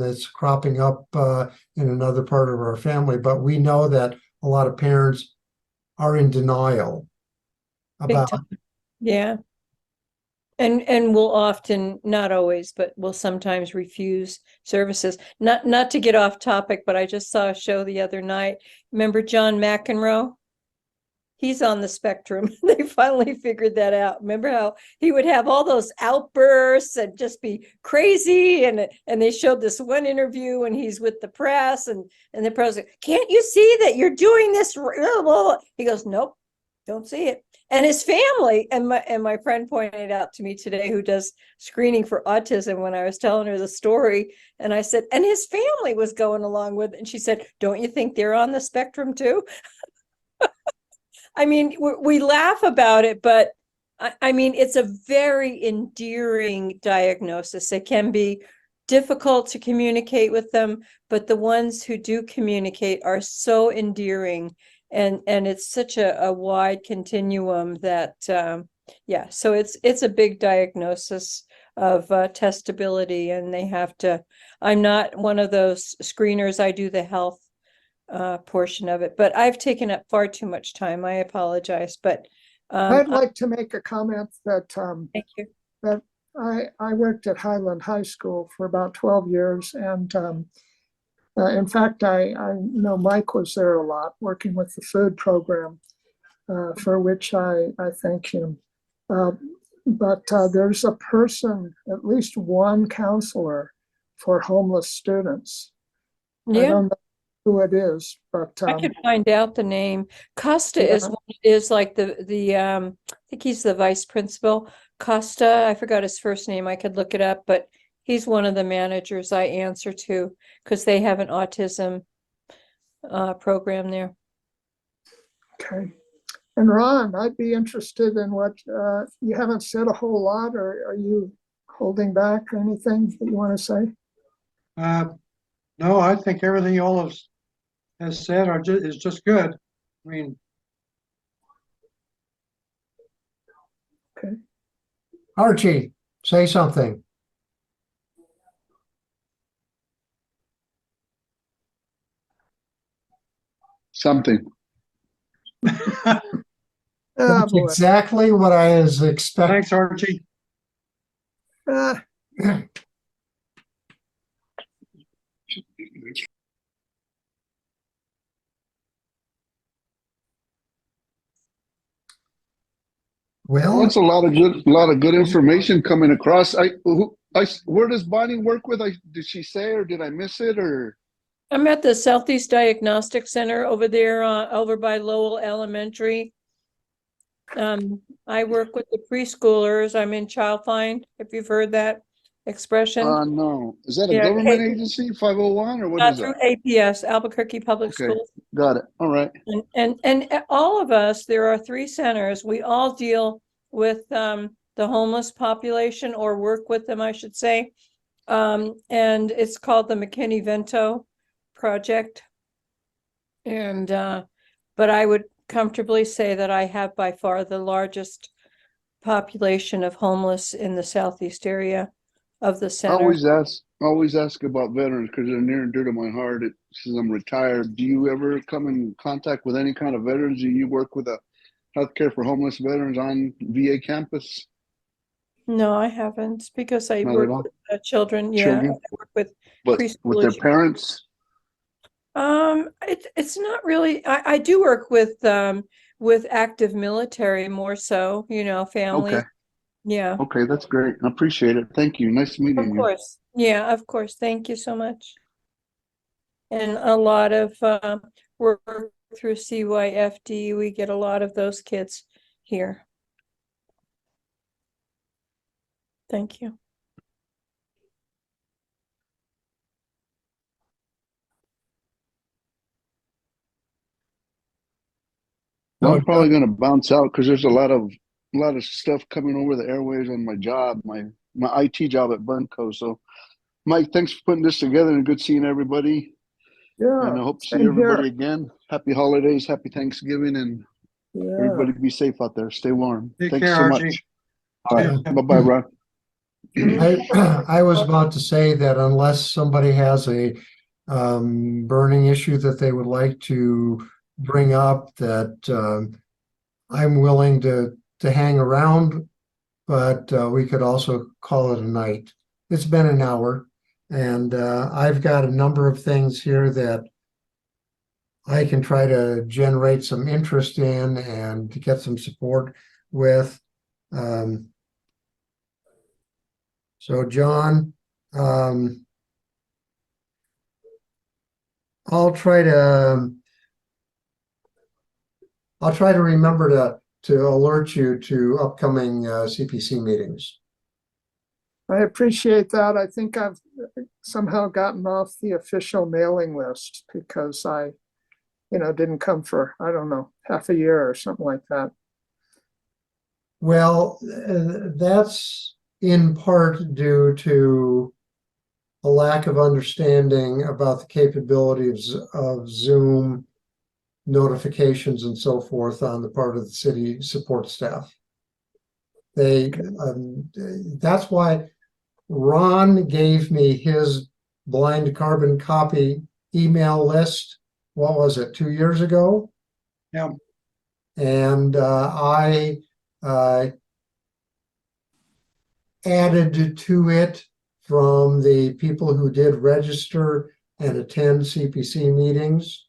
it's cropping up in another part of our family. But we know that a lot of parents are in denial Big about. time. Yeah. And will often, not always, but will sometimes refuse services. Not to get off topic, but I just saw a show the other night. Remember John McEnroe? He's on the spectrum. They finally figured that out. Remember how he would have all those outbursts and just be crazy? And they showed this one interview and he's with the press and the press, can't you see that you're doing this? He goes, nope, don't see it. And his family, and my friend pointed out to me today, who does screening for autism, when I was telling her the story, and I said, and his family was going along with it. And she said, don't you think they're on the spectrum too? I mean, we laugh about it, but I mean, it's a very endearing diagnosis. It can be difficult to communicate with them, but the ones who do communicate are so endearing, and it's such a wide continuum that, yeah, so it's a big diagnosis of testability, and they have to, I'm not one of those screeners. I do the health portion of it, but I've taken up far too much time. I apologize, but I'd like to make a comment that thank you. that I worked at Highland High School for about 12 years, and in fact, I know Mike was there a lot, working with the food program, for which I thank him. But there's a person, at least one counselor for homeless students. I Yeah, don't know who it is, but I could find out the name. Costa Yeah. is like the I think he's the vice principal. Costa, I forgot his first name. I could look it up, but he's one of the managers I answer to because they have an autism program there. okay. And Ron, I'd be interested in what you haven't said a whole lot, or are you holding back anything that you want to say? No, I think everything you all has said is just good. I mean, Archie, say something. Something. Oh, That's boy. exactly what I was expecting. thanks, Archie. Uh, Well, That's a lot of good information coming across. Where does Bonnie work with? Did she say, or did I miss it, or? I'm at the Southeast Diagnostic Center over there, over by Lowell Elementary. I work with the preschoolers. I'm in Child Find, if you've heard that expression. No. Is that a Yeah, government okay. agency, 501, or what is Through that? APS, Albuquerque Public Okay. Schools. Got it. All right. And all of us, there are 3 centers. We all deal with the homeless population, or work with them, I should say. And it's called the McKinney-Vento project. And, but I would comfortably say that I have by far the largest population of homeless in the southeast area of the I center. always ask about veterans because they're near and dear to my heart. Since I'm retired, do you ever come in contact with any kind of veterans? Do you work with a healthcare for homeless veterans on VA campus? No, I haven't, because I Not work at all. with children. Yeah, Children, I work with but with their preschoolers. parents. It's not really, I do work with active military more so, you know, Okay, families. Yeah, okay, that's great. I appreciate it. Thank you. Nice of meeting you. course. Yeah, of course. Thank you so much. And a lot of work through CYFD, we get a lot of those kids here. Thank you. Well, Oh, I'm probably going to bounce out because there's a lot of stuff coming over the airways on my job, my IT job at Burnco. So, Mike, thanks for putting this together and good seeing everybody. And Yeah, I hope to see same everybody here. again. Happy holidays, happy Thanksgiving, and Yeah. everybody be safe out there. Stay warm. Take Thanks care, so Archie. much. All right. Yeah. Bye-bye, Ron. I was about to say that unless somebody has a burning issue that they would like to bring up, that I'm willing to hang around, but we could also call it a night. It's been an hour, and I've got a number of things here that I can try to generate some interest in and to get some support with. So John, I'll try to remember to alert you to upcoming CPC meetings. I appreciate that. I think I've somehow gotten off the official mailing list because I, didn't come for, I don't know, half a year or something like that. Well, that's in part due to a lack of understanding about the capabilities of Zoom notifications and so forth on the part of the city support staff. That's why Ron gave me his blind carbon copy email list. What was it, 2 years ago? Yeah. And I added to it from the people who did register and attend CPC meetings.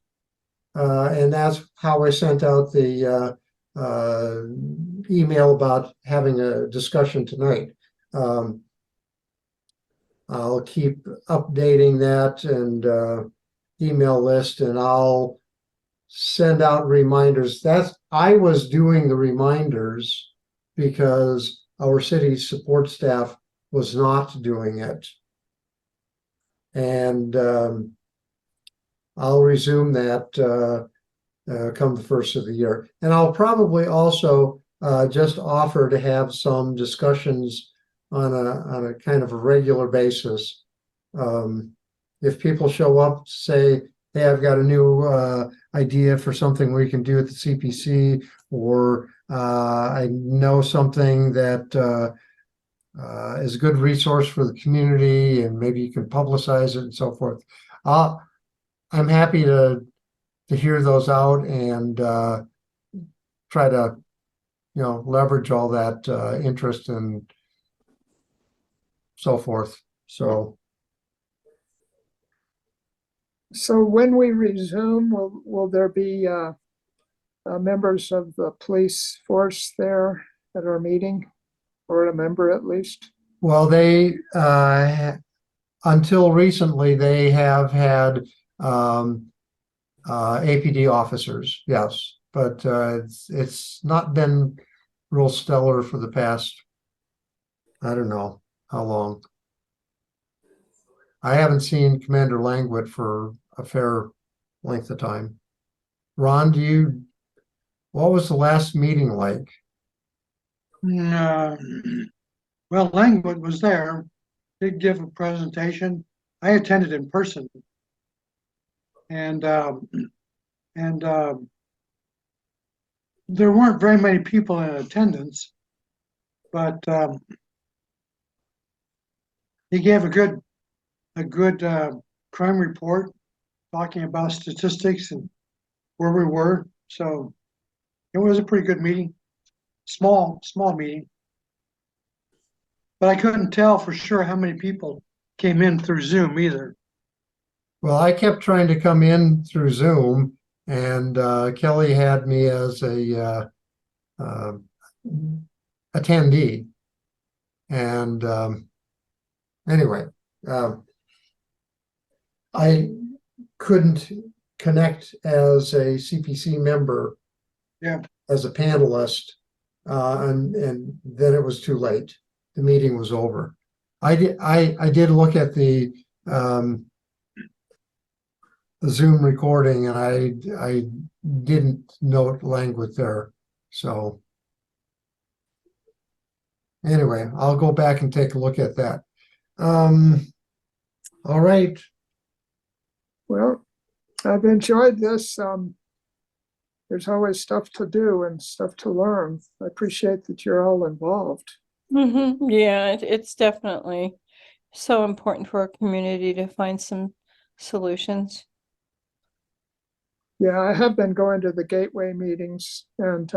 And that's how I sent out the email about having a discussion tonight. I'll keep updating that and email list, and I'll send out reminders. I was doing the reminders because our city support staff was not doing it. And I'll resume that come the first of the year. And I'll probably also just offer to have some discussions on a kind of a regular basis. If people show up, say, hey, I've got a new idea for something we can do at the CPC, or I know something that is a good resource for the community and maybe you can publicize it and so forth. I'm happy to hear those out and try to, leverage all that interest and so forth. So when we resume, will there be members of the police force there at our meeting, or a member at least? well, they until recently they have had APD officers, yes, but it's not been real stellar for the past, I don't know how long. I haven't seen Commander Langwood for a fair length of time. Ron, what was the last meeting like? Well, Langwood was there, did give a presentation. I attended in person. And, um, and, there weren't very many people in attendance, but, he gave a good, crime report talking about statistics and where we were. So it was a pretty good meeting, small meeting. But I couldn't tell for sure how many people came in through Zoom either. Well, I kept trying to come in through Zoom, and Kelly had me as a attendee. And anyway, I couldn't connect as a CPC member. Yeah. As a panelist, and then it was too late. The meeting was over. I did look at the Zoom recording, and I didn't note language there. So anyway, I'll go back and take a look at that. All right. Well, I've enjoyed this. There's always stuff to do and stuff to learn. I appreciate that you're all involved. Yeah, it's definitely so important for our community to find some solutions. Yeah, I have been going to the Gateway meetings, and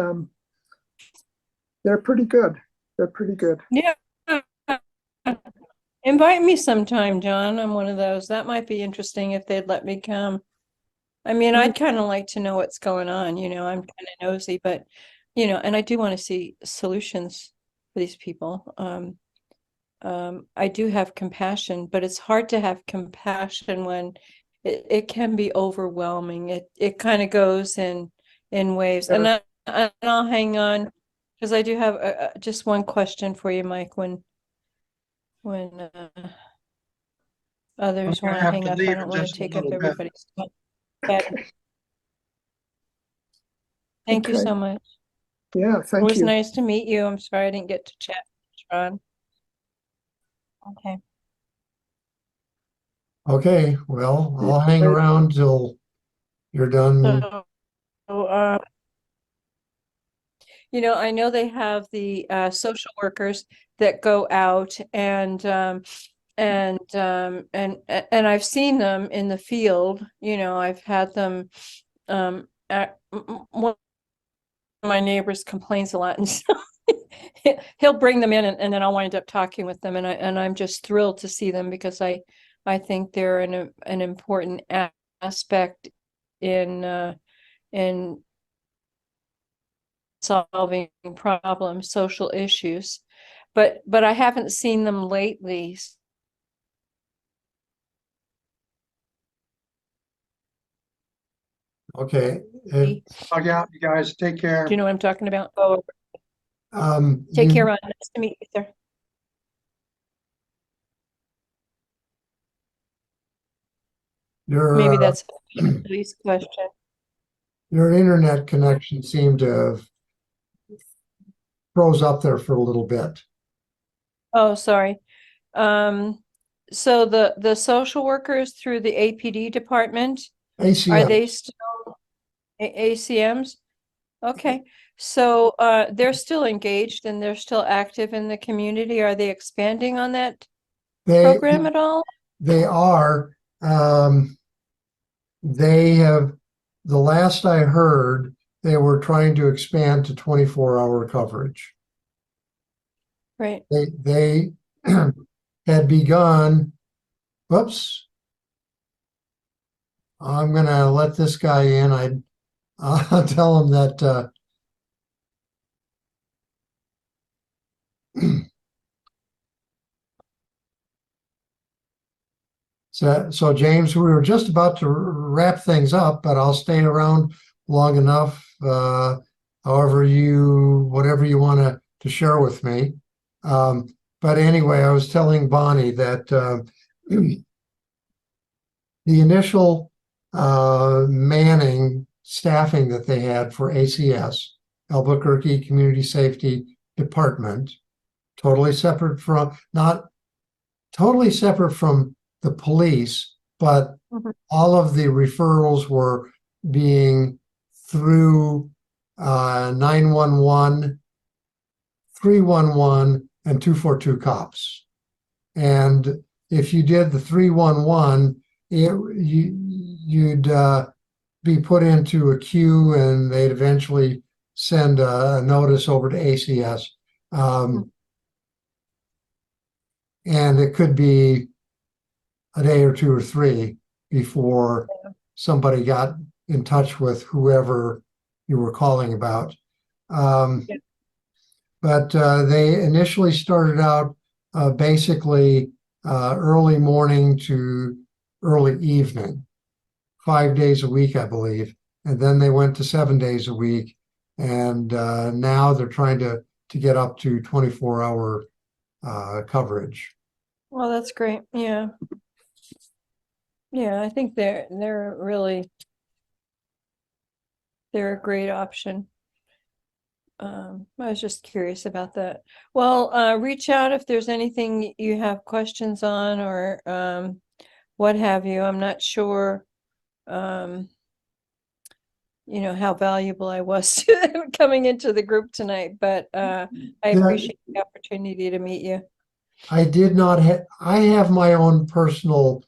they're pretty good. They're pretty good. Yeah. Invite me sometime, John. I'm one of those. That might be interesting if they'd let me come. I mean, I'd kind of like to know what's going on, I'm kind of nosy, but, and I do want to see solutions for these people. I do have compassion, but it's hard to have compassion when it can be overwhelming. It kind of goes in waves. And I'll hang on because I do have just one question for you, Mike, when others gonna want to have hang to up. leave I in don't want just to a take up little bit. everybody's time. Thank you Okay. so much. Yeah, It thank was you. nice to meet you. I'm sorry I didn't get to chat with Ron. Okay. Okay. Well, I'll hang around till you're done. So, I know they have the social workers that go out and I've seen them in the field. I've had them one of my neighbors complains a lot, and so he'll bring them in, and then I'll wind up talking with them, and I'm just thrilled to see them because I think they're an important aspect in solving problems, social issues, but I haven't seen them lately. Okay. Bug out, you guys. Take care. Do you know what I'm talking about? Oh, take You- care, Ron. Nice to meet you, sir. Your Maybe that's the least question. your internet connection seemed to have froze up there for a little bit. Oh, sorry. So the social workers through the APD department, are ACM. they still ACMs? Okay, so they're still engaged and they're still active in the community. Are they expanding on that program at all? They are. They have, the last I heard, they were trying to expand to 24-hour coverage. Right. They had begun, whoops. I'm gonna let this guy in. I'll tell him that so James, we were just about to wrap things up, but I'll stay around long enough, whatever you want to share with me. But anyway, I was telling Bonnie that the initial staffing that they had for ACS, Albuquerque Community Safety Department, not totally separate from the police, but Mhm. all of the referrals were being through 911, 311, and 242 cops. And if you did the 311, you'd be put into a queue, and they'd eventually send a notice over to ACS. And it could be a day or two or three before somebody got in touch with whoever you were calling about. Yeah. But they initially started out basically early morning to early evening, 5 days a week, I believe. And then they went to 7 days a week. And now they're trying to get up to 24-hour coverage. Well, that's great. Yeah. Yeah, I think they're really they're a great option. I was just curious about that. Well, reach out if there's anything you have questions on or what have you. I'm not sure how valuable I was to them coming into the group tonight, but I Yeah. appreciate the opportunity to meet you. I did not have, I have my own personal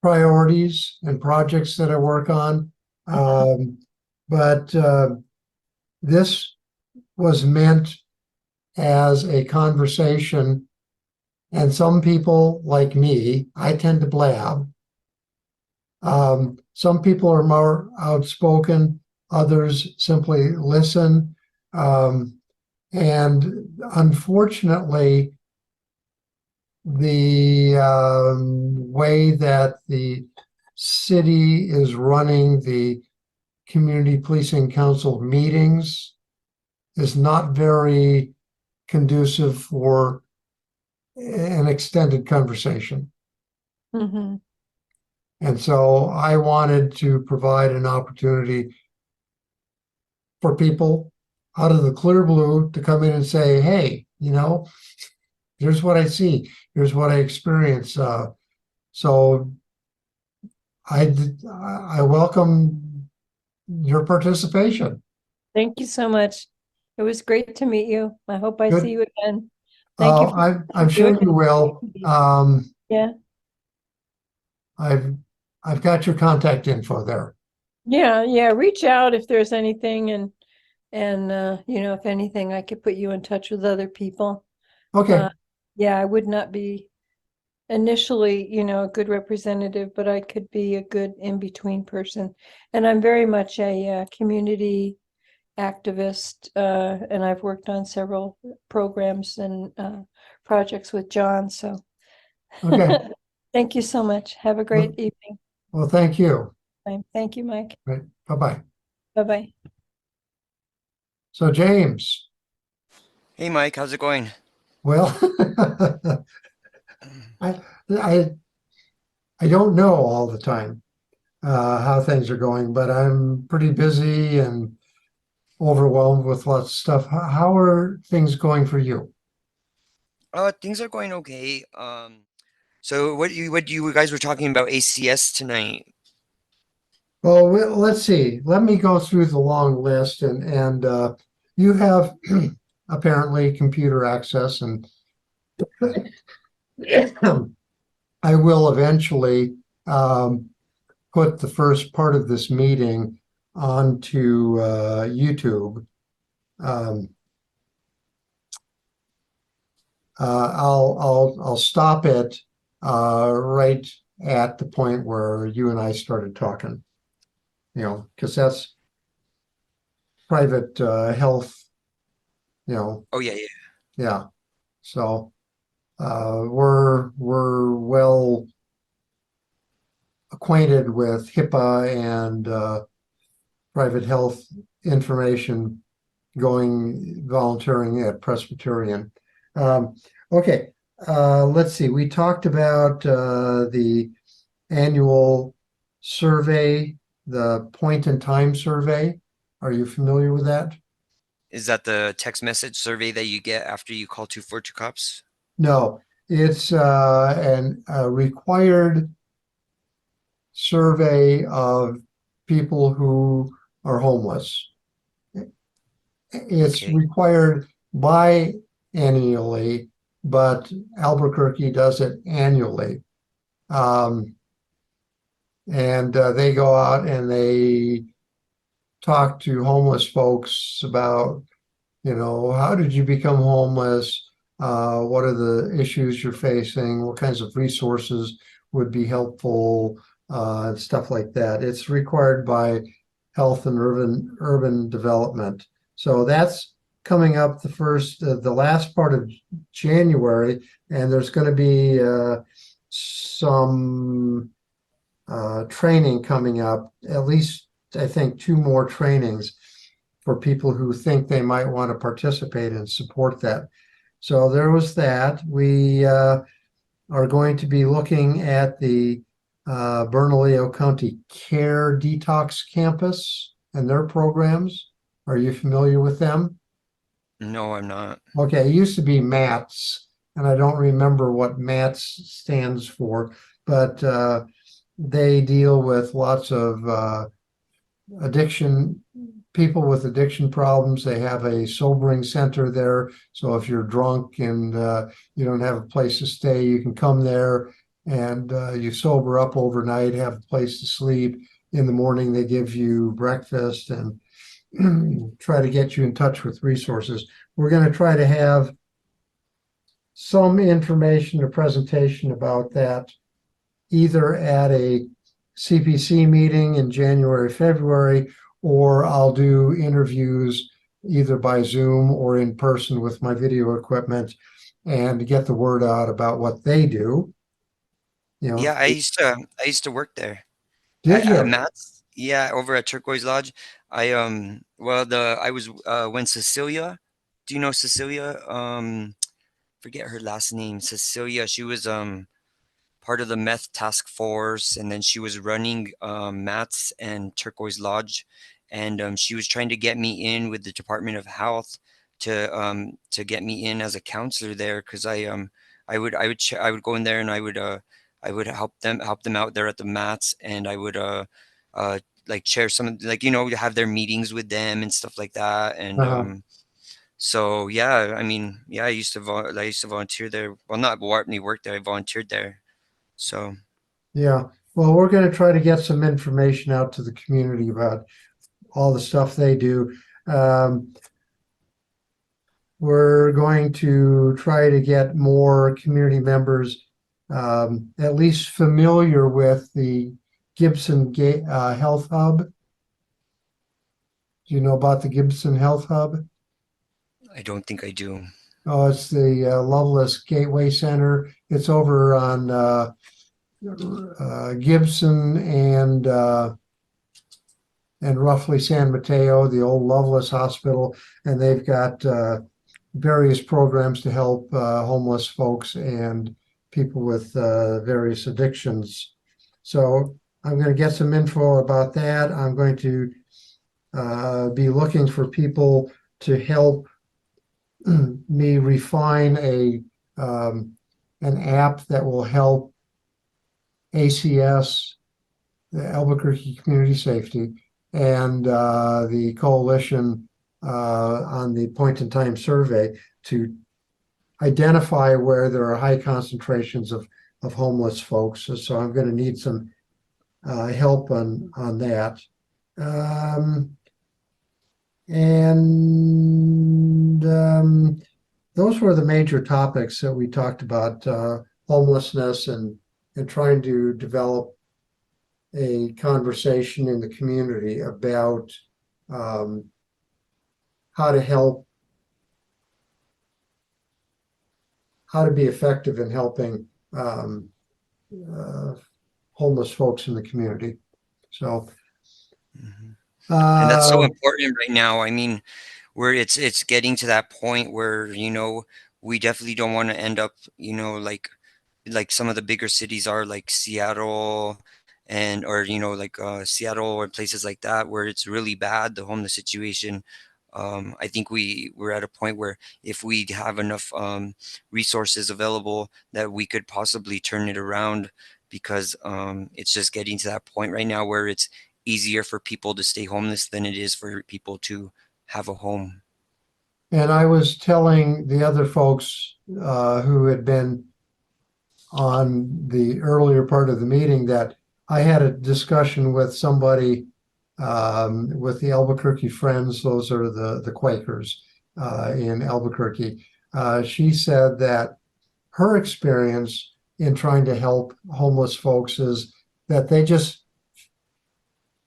priorities and projects that I work on. But this was meant as a conversation. And some people like me, I tend to blab. Some people are more outspoken, others simply listen. And unfortunately, the way that the city is running the Community Policing Council meetings is not very conducive for an extended conversation. Mhm. And so I wanted to provide an opportunity for people out of the clear blue to come in and say, hey, here's what I see, here's what I experience. So I welcome your participation. Thank you so much. It was great to meet you. I hope I Good. see you again. Thank you. I'm sure you will. Yeah. I've got your contact info there. Yeah. Reach out if there's anything and if anything, I could put you in touch with other people. Okay. Yeah, I would not be initially, a good representative, but I could be a good in-between person. And I'm very much a community activist, and I've worked on several programs and projects with John. So Okay. thank you so much. Have a great evening. Well, thank you. Thank you, Mike. Right. Bye-bye. Bye-bye. So James, Hey Mike, how's it going? well, I I don't know all the time how things are going, but I'm pretty busy and overwhelmed with lots of stuff. How are things going for you? Things are going okay. So what you guys were talking about ACS tonight? Well, let's see. Let me go through the long list, and you have apparently computer access, and I will eventually put the first part of this meeting onto YouTube. I'll stop it right at the point where you and I started talking, because that's private health, Oh yeah. yeah. So we're well acquainted with HIPAA and private health information going volunteering at Presbyterian. Okay, let's see. We talked about the annual survey, the point in time survey. Are you familiar with that? Is that the text message survey that you get after you call 242 cops? No, It's a required survey of people who are homeless. It's Okay. required biannually, but Albuquerque does it annually. And they go out and they talk to homeless folks about, how did you become homeless? What are the issues you're facing? What kinds of resources would be helpful? Stuff like that. It's required by health and urban development. So that's coming up the last part of January, and there's going to be some training coming up, at least I think 2 more trainings for people who think they might want to participate and support that. So there was that. We are going to be looking at the Bernalillo County Care Detox Campus and their programs. Are you familiar with them? No, I'm not. Okay, it used to be MATS, and I don't remember what MATS stands for, but they deal with lots of addiction, people with addiction problems. They have a sobering center there. So if you're drunk and you don't have a place to stay, you can come there and you sober up overnight, have a place to sleep. In the morning, they give you breakfast and try to get you in touch with resources. We're going to try to have some information or presentation about that either at a CPC meeting in January, February, or I'll do interviews either by Zoom or in person with my video equipment and get the word out about what they do. Yeah, I used to work there. Did you? Matt's, yeah, over at Turquoise Lodge. Well, I was when Cecilia, do you know Cecilia? Forget her last name. Cecilia, she was part of the meth task force, and then she was running Matt's and Turquoise Lodge, and she was trying to get me in with the Department of Health to get me in as a counselor there, because I would go in there and I would help them out there at the Matt's, and I would uh like share some, like, have their meetings with them and stuff like that. And Uh-huh. so yeah, I mean, yeah, I used to volunteer there. Well, not work there, I volunteered there. So Yeah. Well, we're going to try to get some information out to the community about all the stuff they do. Um, we're going to try to get more community members at least familiar with the Gibson Health Hub. Do you know about the Gibson Health Hub? I don't think I do. Oh, it's the Loveless Gateway Center. It's over on Gibson and roughly San Mateo, the old Loveless Hospital, and they've got various programs to help homeless folks and people with various addictions. So I'm going to get some info about that. I'm going to be looking for people to help me refine an app that will help ACS, the Albuquerque Community Safety, and the coalition on the point in time survey to identify where there are high concentrations of homeless folks. So I'm going to need some help on that. Those were the major topics that we talked about, homelessness and trying to develop a conversation in the community about how to help, how to be effective in helping homeless folks in the community. So, Mhm. And that's so uh, important right now. I mean, where it's getting to that point where, we definitely don't want to end up, like some of the bigger cities are, like Seattle, or Seattle or places like that, where it's really bad, the homeless situation. I think we're at a point where if we have enough resources available that we could possibly turn it around, because it's just getting to that point right now where it's easier for people to stay homeless than it is for people to have a home. And I was telling the other folks who had been on the earlier part of the meeting that I had a discussion with somebody with the Albuquerque Friends. Those are the Quakers in Albuquerque. She said that her experience in trying to help homeless folks is that they just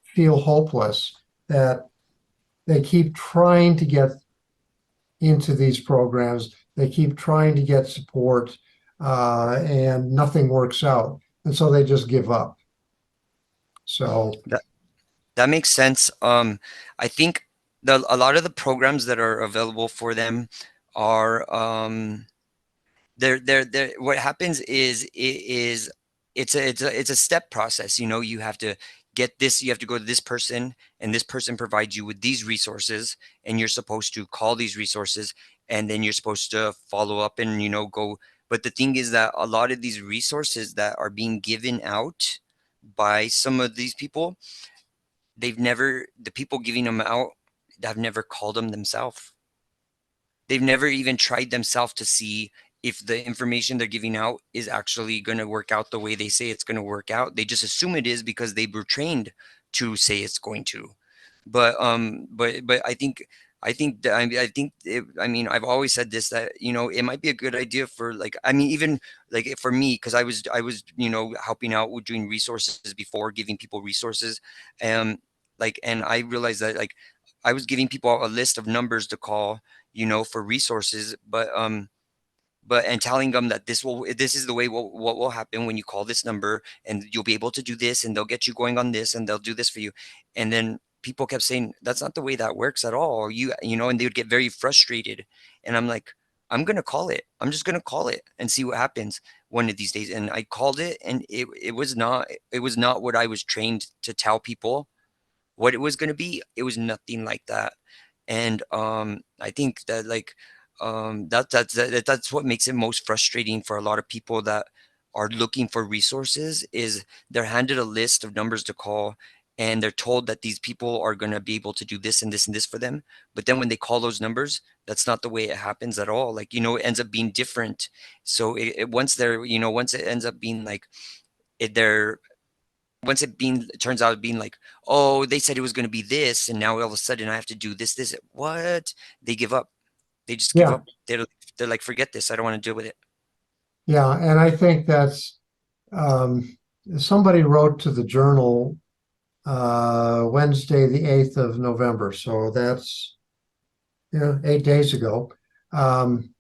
feel hopeless, that they keep trying to get into these programs, they keep trying to get support, and nothing works out. And so they just give up. So, That makes sense. I think a lot of the programs that are available for them are they're what happens is it's a step process. You know, you have to get this, you have to go to this person, and this person provides you with these resources, and you're supposed to call these resources, and then you're supposed to follow up and, you know, go. But the thing is that a lot of these resources that are being given out by some of these people, the people giving them out have never called them themselves. They've never even tried themselves to see if the information they're giving out is actually going to work out the way they say it's going to work out. They just assume it is because they were trained to say it's going to. But I think that I think I mean, I've always said this, that, you know, it might be a good idea for, like, I mean, even like for me, because I was, you know, helping out with doing resources before, giving people resources, and and I realized that, like, I was giving people a list of numbers to call, you know, for resources, but and telling them that this is the way what will happen when you call this number, and you'll be able to do this, and they'll get you going on this, and they'll do this for you. And then people kept saying that's not the way that works at all. You know, and they would get very frustrated. And I'm like, I'm gonna call it. I'm just gonna call it and see what happens one of these days. And I called it, and it was not what I was trained to tell people what it was going to be. It was nothing like that. And I think that, like, that's what makes it most frustrating for a lot of people that are looking for resources, is they're handed a list of numbers to call, and they're told that these people are going to be able to do this and this and this for them. But then when they call those numbers, that's not the way it happens at all. Like, you know, it ends up being different. So once it ends up being like, they're once it turns out being like, oh, they said it was going to be this, and now all of a sudden I have to do this. What? They give up. They just give yeah, up. They're like, forget this. I don't want to deal with it. yeah. And I think that's um, somebody wrote to the Journal Wednesday, the 8th of November. So that's, 8 days ago. Um,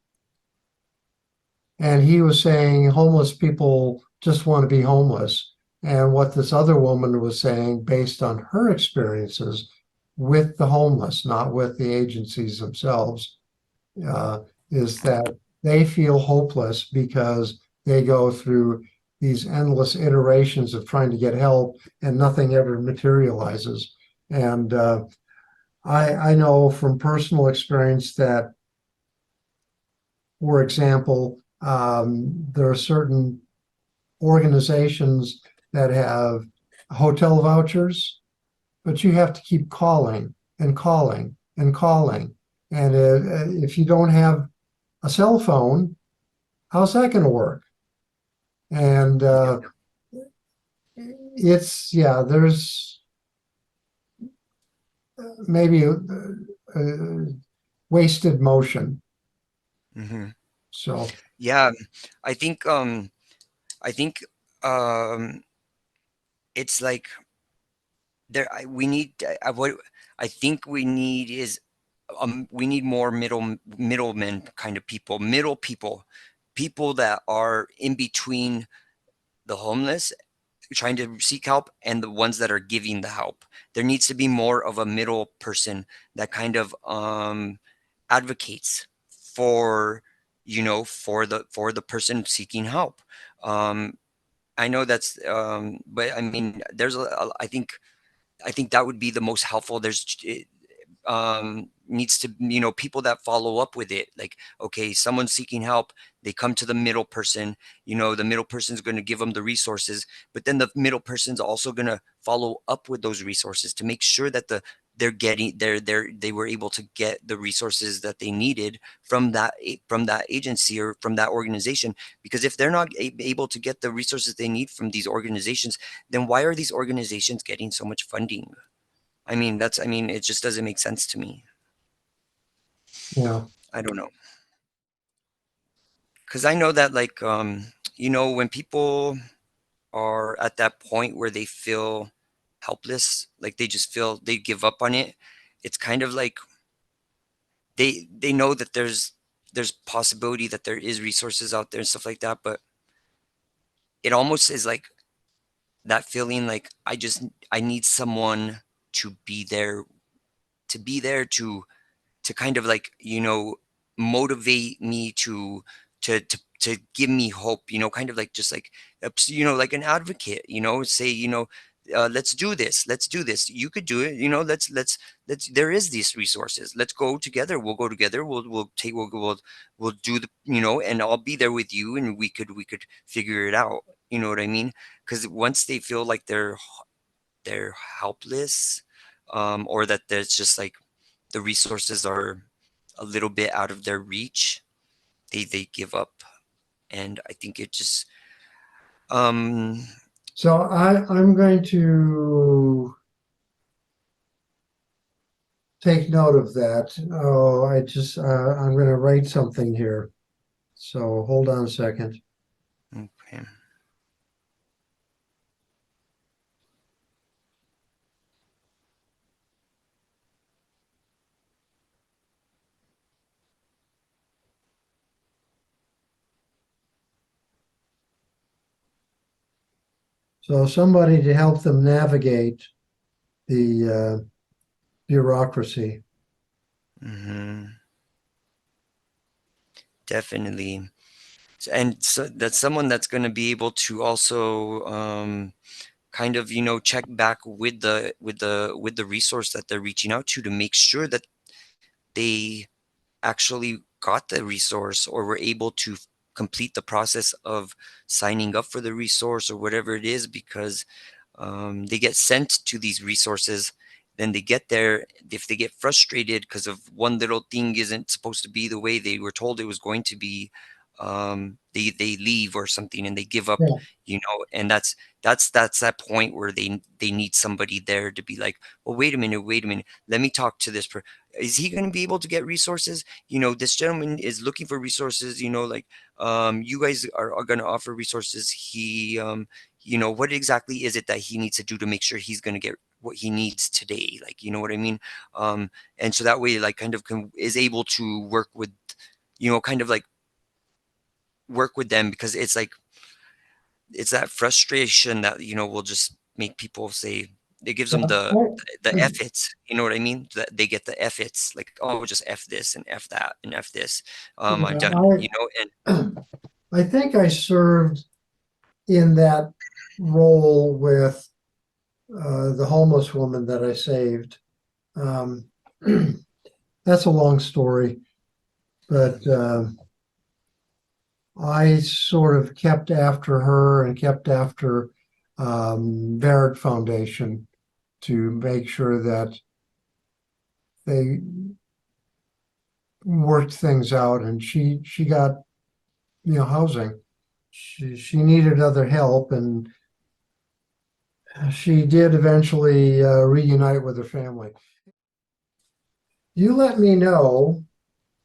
and he was saying homeless people just want to be homeless. And what this other woman was saying, based on her experiences with the homeless, not with the agencies themselves, uh, is that they feel hopeless because they go through these endless iterations of trying to get help and nothing ever materializes. And I know from personal experience that, for example, there are certain organizations that have hotel vouchers, but you have to keep calling and calling and calling. And if you don't have a cell phone, how's that going to work? And there's maybe a wasted motion. Hmm. So, Yeah, I think I think um it's like, we need what I think we need is, we need more middlemen kind of people, people that are in between the homeless trying to seek help and the ones that are giving the help. There needs to be more of a middle person that kind of advocates for, for the person seeking help. Um, I know that's but I mean, I think that would be the most helpful. needs to, people that follow up with it. Like, okay, someone's seeking help, they come to the middle person, the middle person's going to give them the resources, but then the middle person's also going to follow up with those resources to make sure that they were able to get the resources that they needed from that agency or from that organization. Because if they're not able to get the resources they need from these organizations, then why are these organizations getting so much funding? It just doesn't make sense to me. Yeah. I don't know. Because I know that, like, when people are at that point where they feel helpless, like they just feel they give up on it, it's kind of like they know that there's possibility that there is resources out there and stuff like that, but it almost is like that feeling like I need someone to be there, to kind of like, motivate me to give me hope, kind of like just like like an advocate, say, let's do this, you could do it, let's there is these resources, let's go together, we'll go together, we'll do the, and I'll be there with you, and we could figure it out, you know what I mean? Because once they feel like they're helpless, or that there's just like the resources are a little bit out of their reach, they give up. And I think it just um So I'm going to take note of that. Oh, I'm going to write something here. So hold on a second. okay. So somebody to help them navigate the bureaucracy. Hmm. Definitely. And so that's someone that's going to be able to also kind of, check back with the resource that they're reaching out to make sure that they actually got the resource or were able to complete the process of signing up for the resource or whatever it is. Because they get sent to these resources, then they get there, if they get frustrated because of one little thing isn't supposed to be the way they were told it was going to be, they leave or something and they give up, Yeah. and that's that point where they need somebody there to be like, well, wait a minute, let me talk to this is he going to be able to get resources? This gentleman is looking for resources, like, you guys are going to offer resources. What exactly is it that he needs to do to make sure he's going to get what he needs today? Like, you know what I mean? And so that way, like, kind of is able to work with, kind of like work with them, because it's like, it's that frustration that, will just make people say, it gives them the F it's, you know what I mean? That they get the F it's like, oh, just F this and F that and F this. I'm done, and I think I served in that role with the homeless woman that I saved. Um, that's a long story, but I sort of kept after her and kept after Barrett Foundation to make sure that they worked things out, and she got housing. She needed other help, and she did eventually reunite with her family. You let me know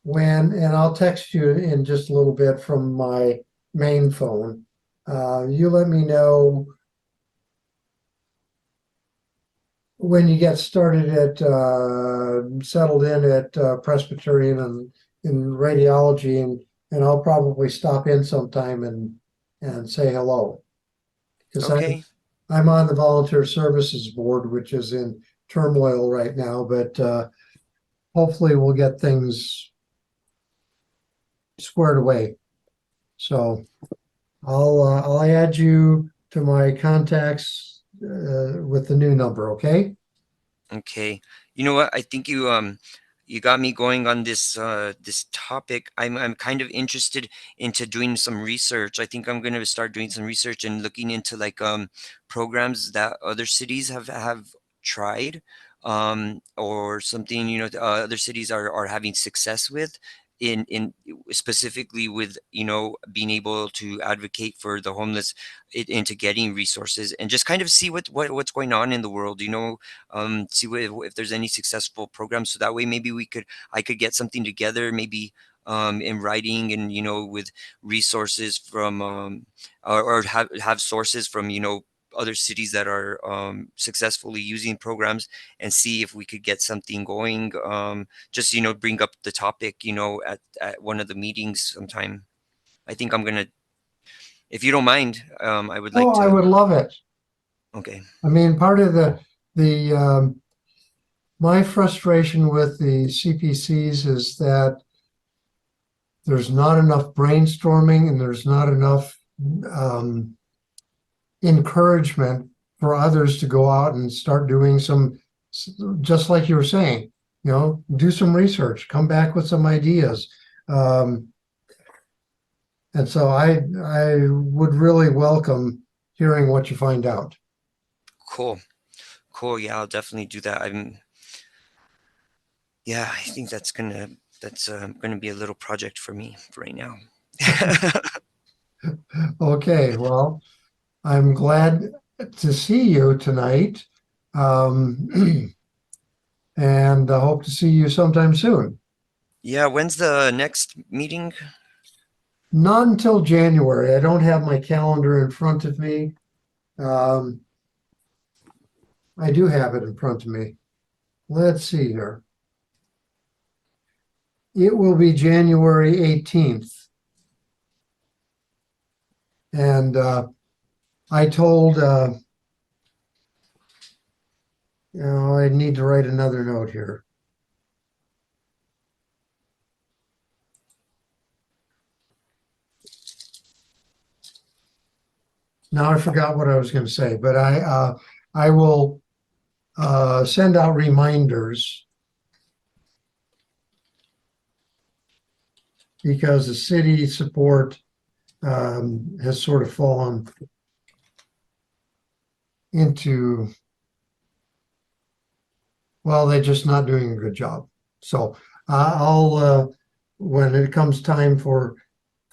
when, and I'll text you in just a little bit from my main phone. You let me know when you get started at settled in at Presbyterian and in radiology, and I'll probably stop in sometime and say hello, because okay. I'm on the volunteer services board, which is in turmoil right now, but hopefully we'll get things squared away. So I'll add you to my contacts with the new number, okay? Okay. You know what? I think you got me going on this this topic. I'm kind of interested into doing some research. I think I'm going to start doing some research and looking into like programs that other cities have tried, or something, you know, other cities are having success with in specifically with, you know, being able to advocate for the homeless, into getting resources and just kind of see what's going on in the world, you know, see if there's any successful programs. So that way, maybe I could get something together, maybe in writing, and, you know, with resources from, or have sources from, you know, other cities that are successfully using programs, and see if we could get something going. Just, you know, bring up the topic, you know, at one of the meetings sometime. I think I'm gonna, if you don't mind, I would like Oh, I to. would love it. Okay. I mean, part of the my frustration with the CPCs is that there's not enough brainstorming and there's not enough um, encouragement for others to go out and start doing some, just like you were saying, you know, do some research, come back with some ideas. Um, and so I would really welcome hearing what you find out. Cool. Cool. Yeah, I'll definitely do that. Yeah, I think that's gonna be a little project for me for right now. Okay, well, I'm glad to see you tonight. Um, and I hope to see you sometime soon. Yeah, when's the next meeting? Not until January. I don't have my calendar in front of me. Um, I do have it in front of me. Let's see here. It will be January 18th. And I told, you know, I need to write another note here. Now I forgot what I was going to say, but I will send out reminders because the city support has sort of fallen into, well, they're just not doing a good job. So I'll when it comes time for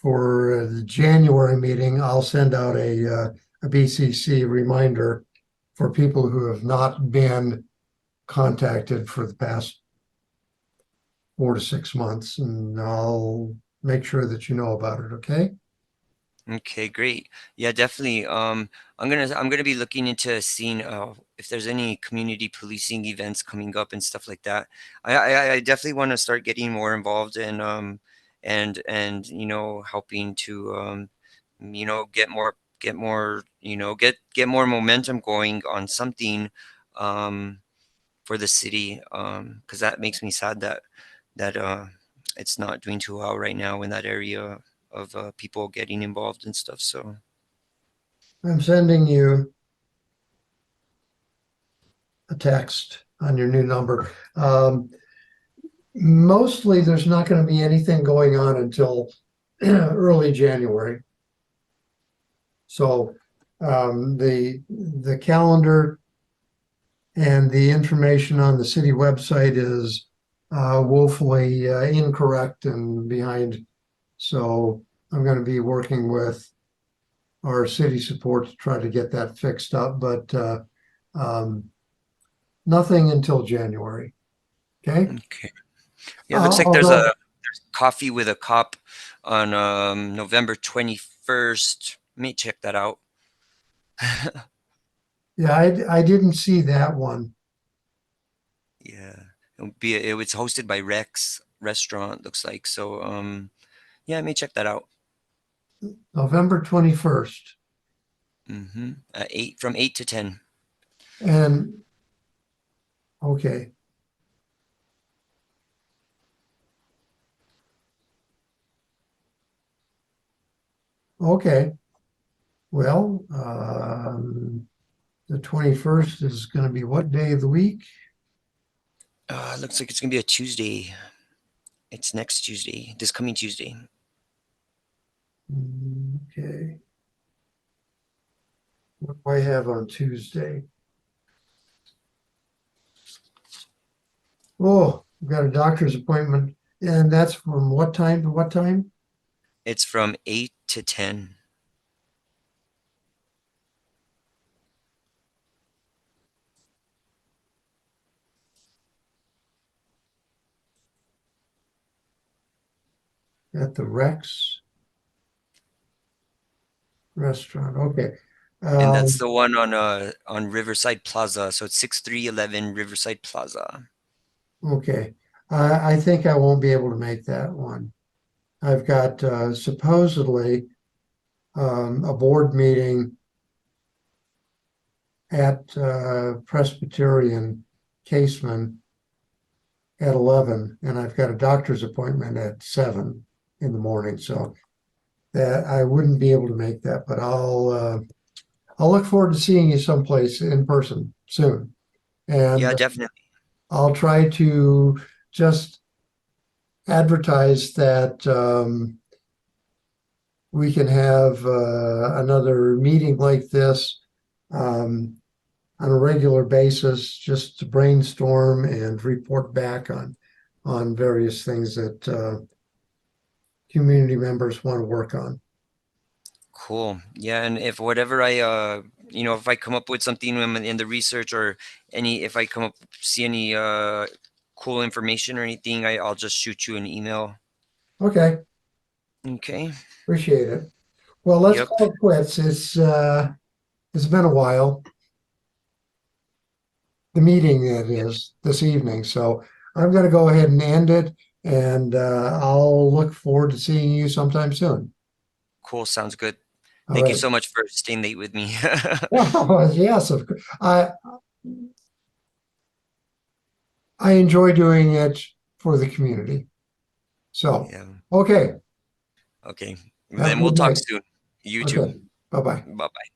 the January meeting, I'll send out a BCC reminder for people who have not been contacted for the past 4 to 6 months, and I'll make sure that you know about it. Okay. Okay, great. Yeah, definitely. I'm gonna be looking into seeing if there's any community policing events coming up and stuff like that. I definitely want to start getting more involved in and you know, helping to you know, get more, you know, get more momentum going on something um for the city, because that makes me sad that it's not doing too well right now in that area of people getting involved and stuff. So I'm sending you a text on your new number. Mostly, there's not going to be anything going on until early January. So the calendar and the information on the city website is woefully incorrect and behind. So I'm going to be working with our city support to try to get that fixed up, but um, nothing until January. Okay. okay, yeah, it looks like Although, there's coffee with a cop on November 21st. Let me check that out. yeah, I didn't see that one. Yeah, it was hosted by Rex Restaurant, looks like. So yeah, let me check that out. November 21st. At 8, from 8 to 10. And okay. Okay. Well, the 21st is going to be what day of the week? Looks like it's gonna be a Tuesday. It's next Tuesday, this coming Tuesday. Okay. What do I have on Tuesday? Oh, I've got a doctor's appointment, and that's from what time to what time? It's from 8 to 10. At the Rex Restaurant. Okay. And that's Um, the one on Riverside Plaza. So it's 6311 Riverside Plaza. okay. I think I won't be able to make that one. I've got supposedly a board meeting at Presbyterian Caseman at 11, and I've got a doctor's appointment at 7 in the morning. So that I wouldn't be able to make that, but I'll look forward to seeing you someplace in person soon. And Yeah, definitely. I'll try to just advertise that we can have another meeting like this on a regular basis, just to brainstorm and report back on various things that community members want to work on. Cool. Yeah, and if whatever if I come up with something in the research or if I come up see any cool information or anything, I'll just shoot you an email. Okay, Okay. appreciate it. Well, let's Yep. call it quits. It's been a while. The meeting that is this evening. So I'm going to go ahead and end it, and I'll look forward to seeing you sometime soon. Cool. Sounds good. All Thank you right. so much for staying late with me. Well, yes, of course. I enjoy doing it for the community. So, Yeah. okay. Okay. Have a Then we'll good talk night. soon. You too. Okay. Bye-bye. Bye bye.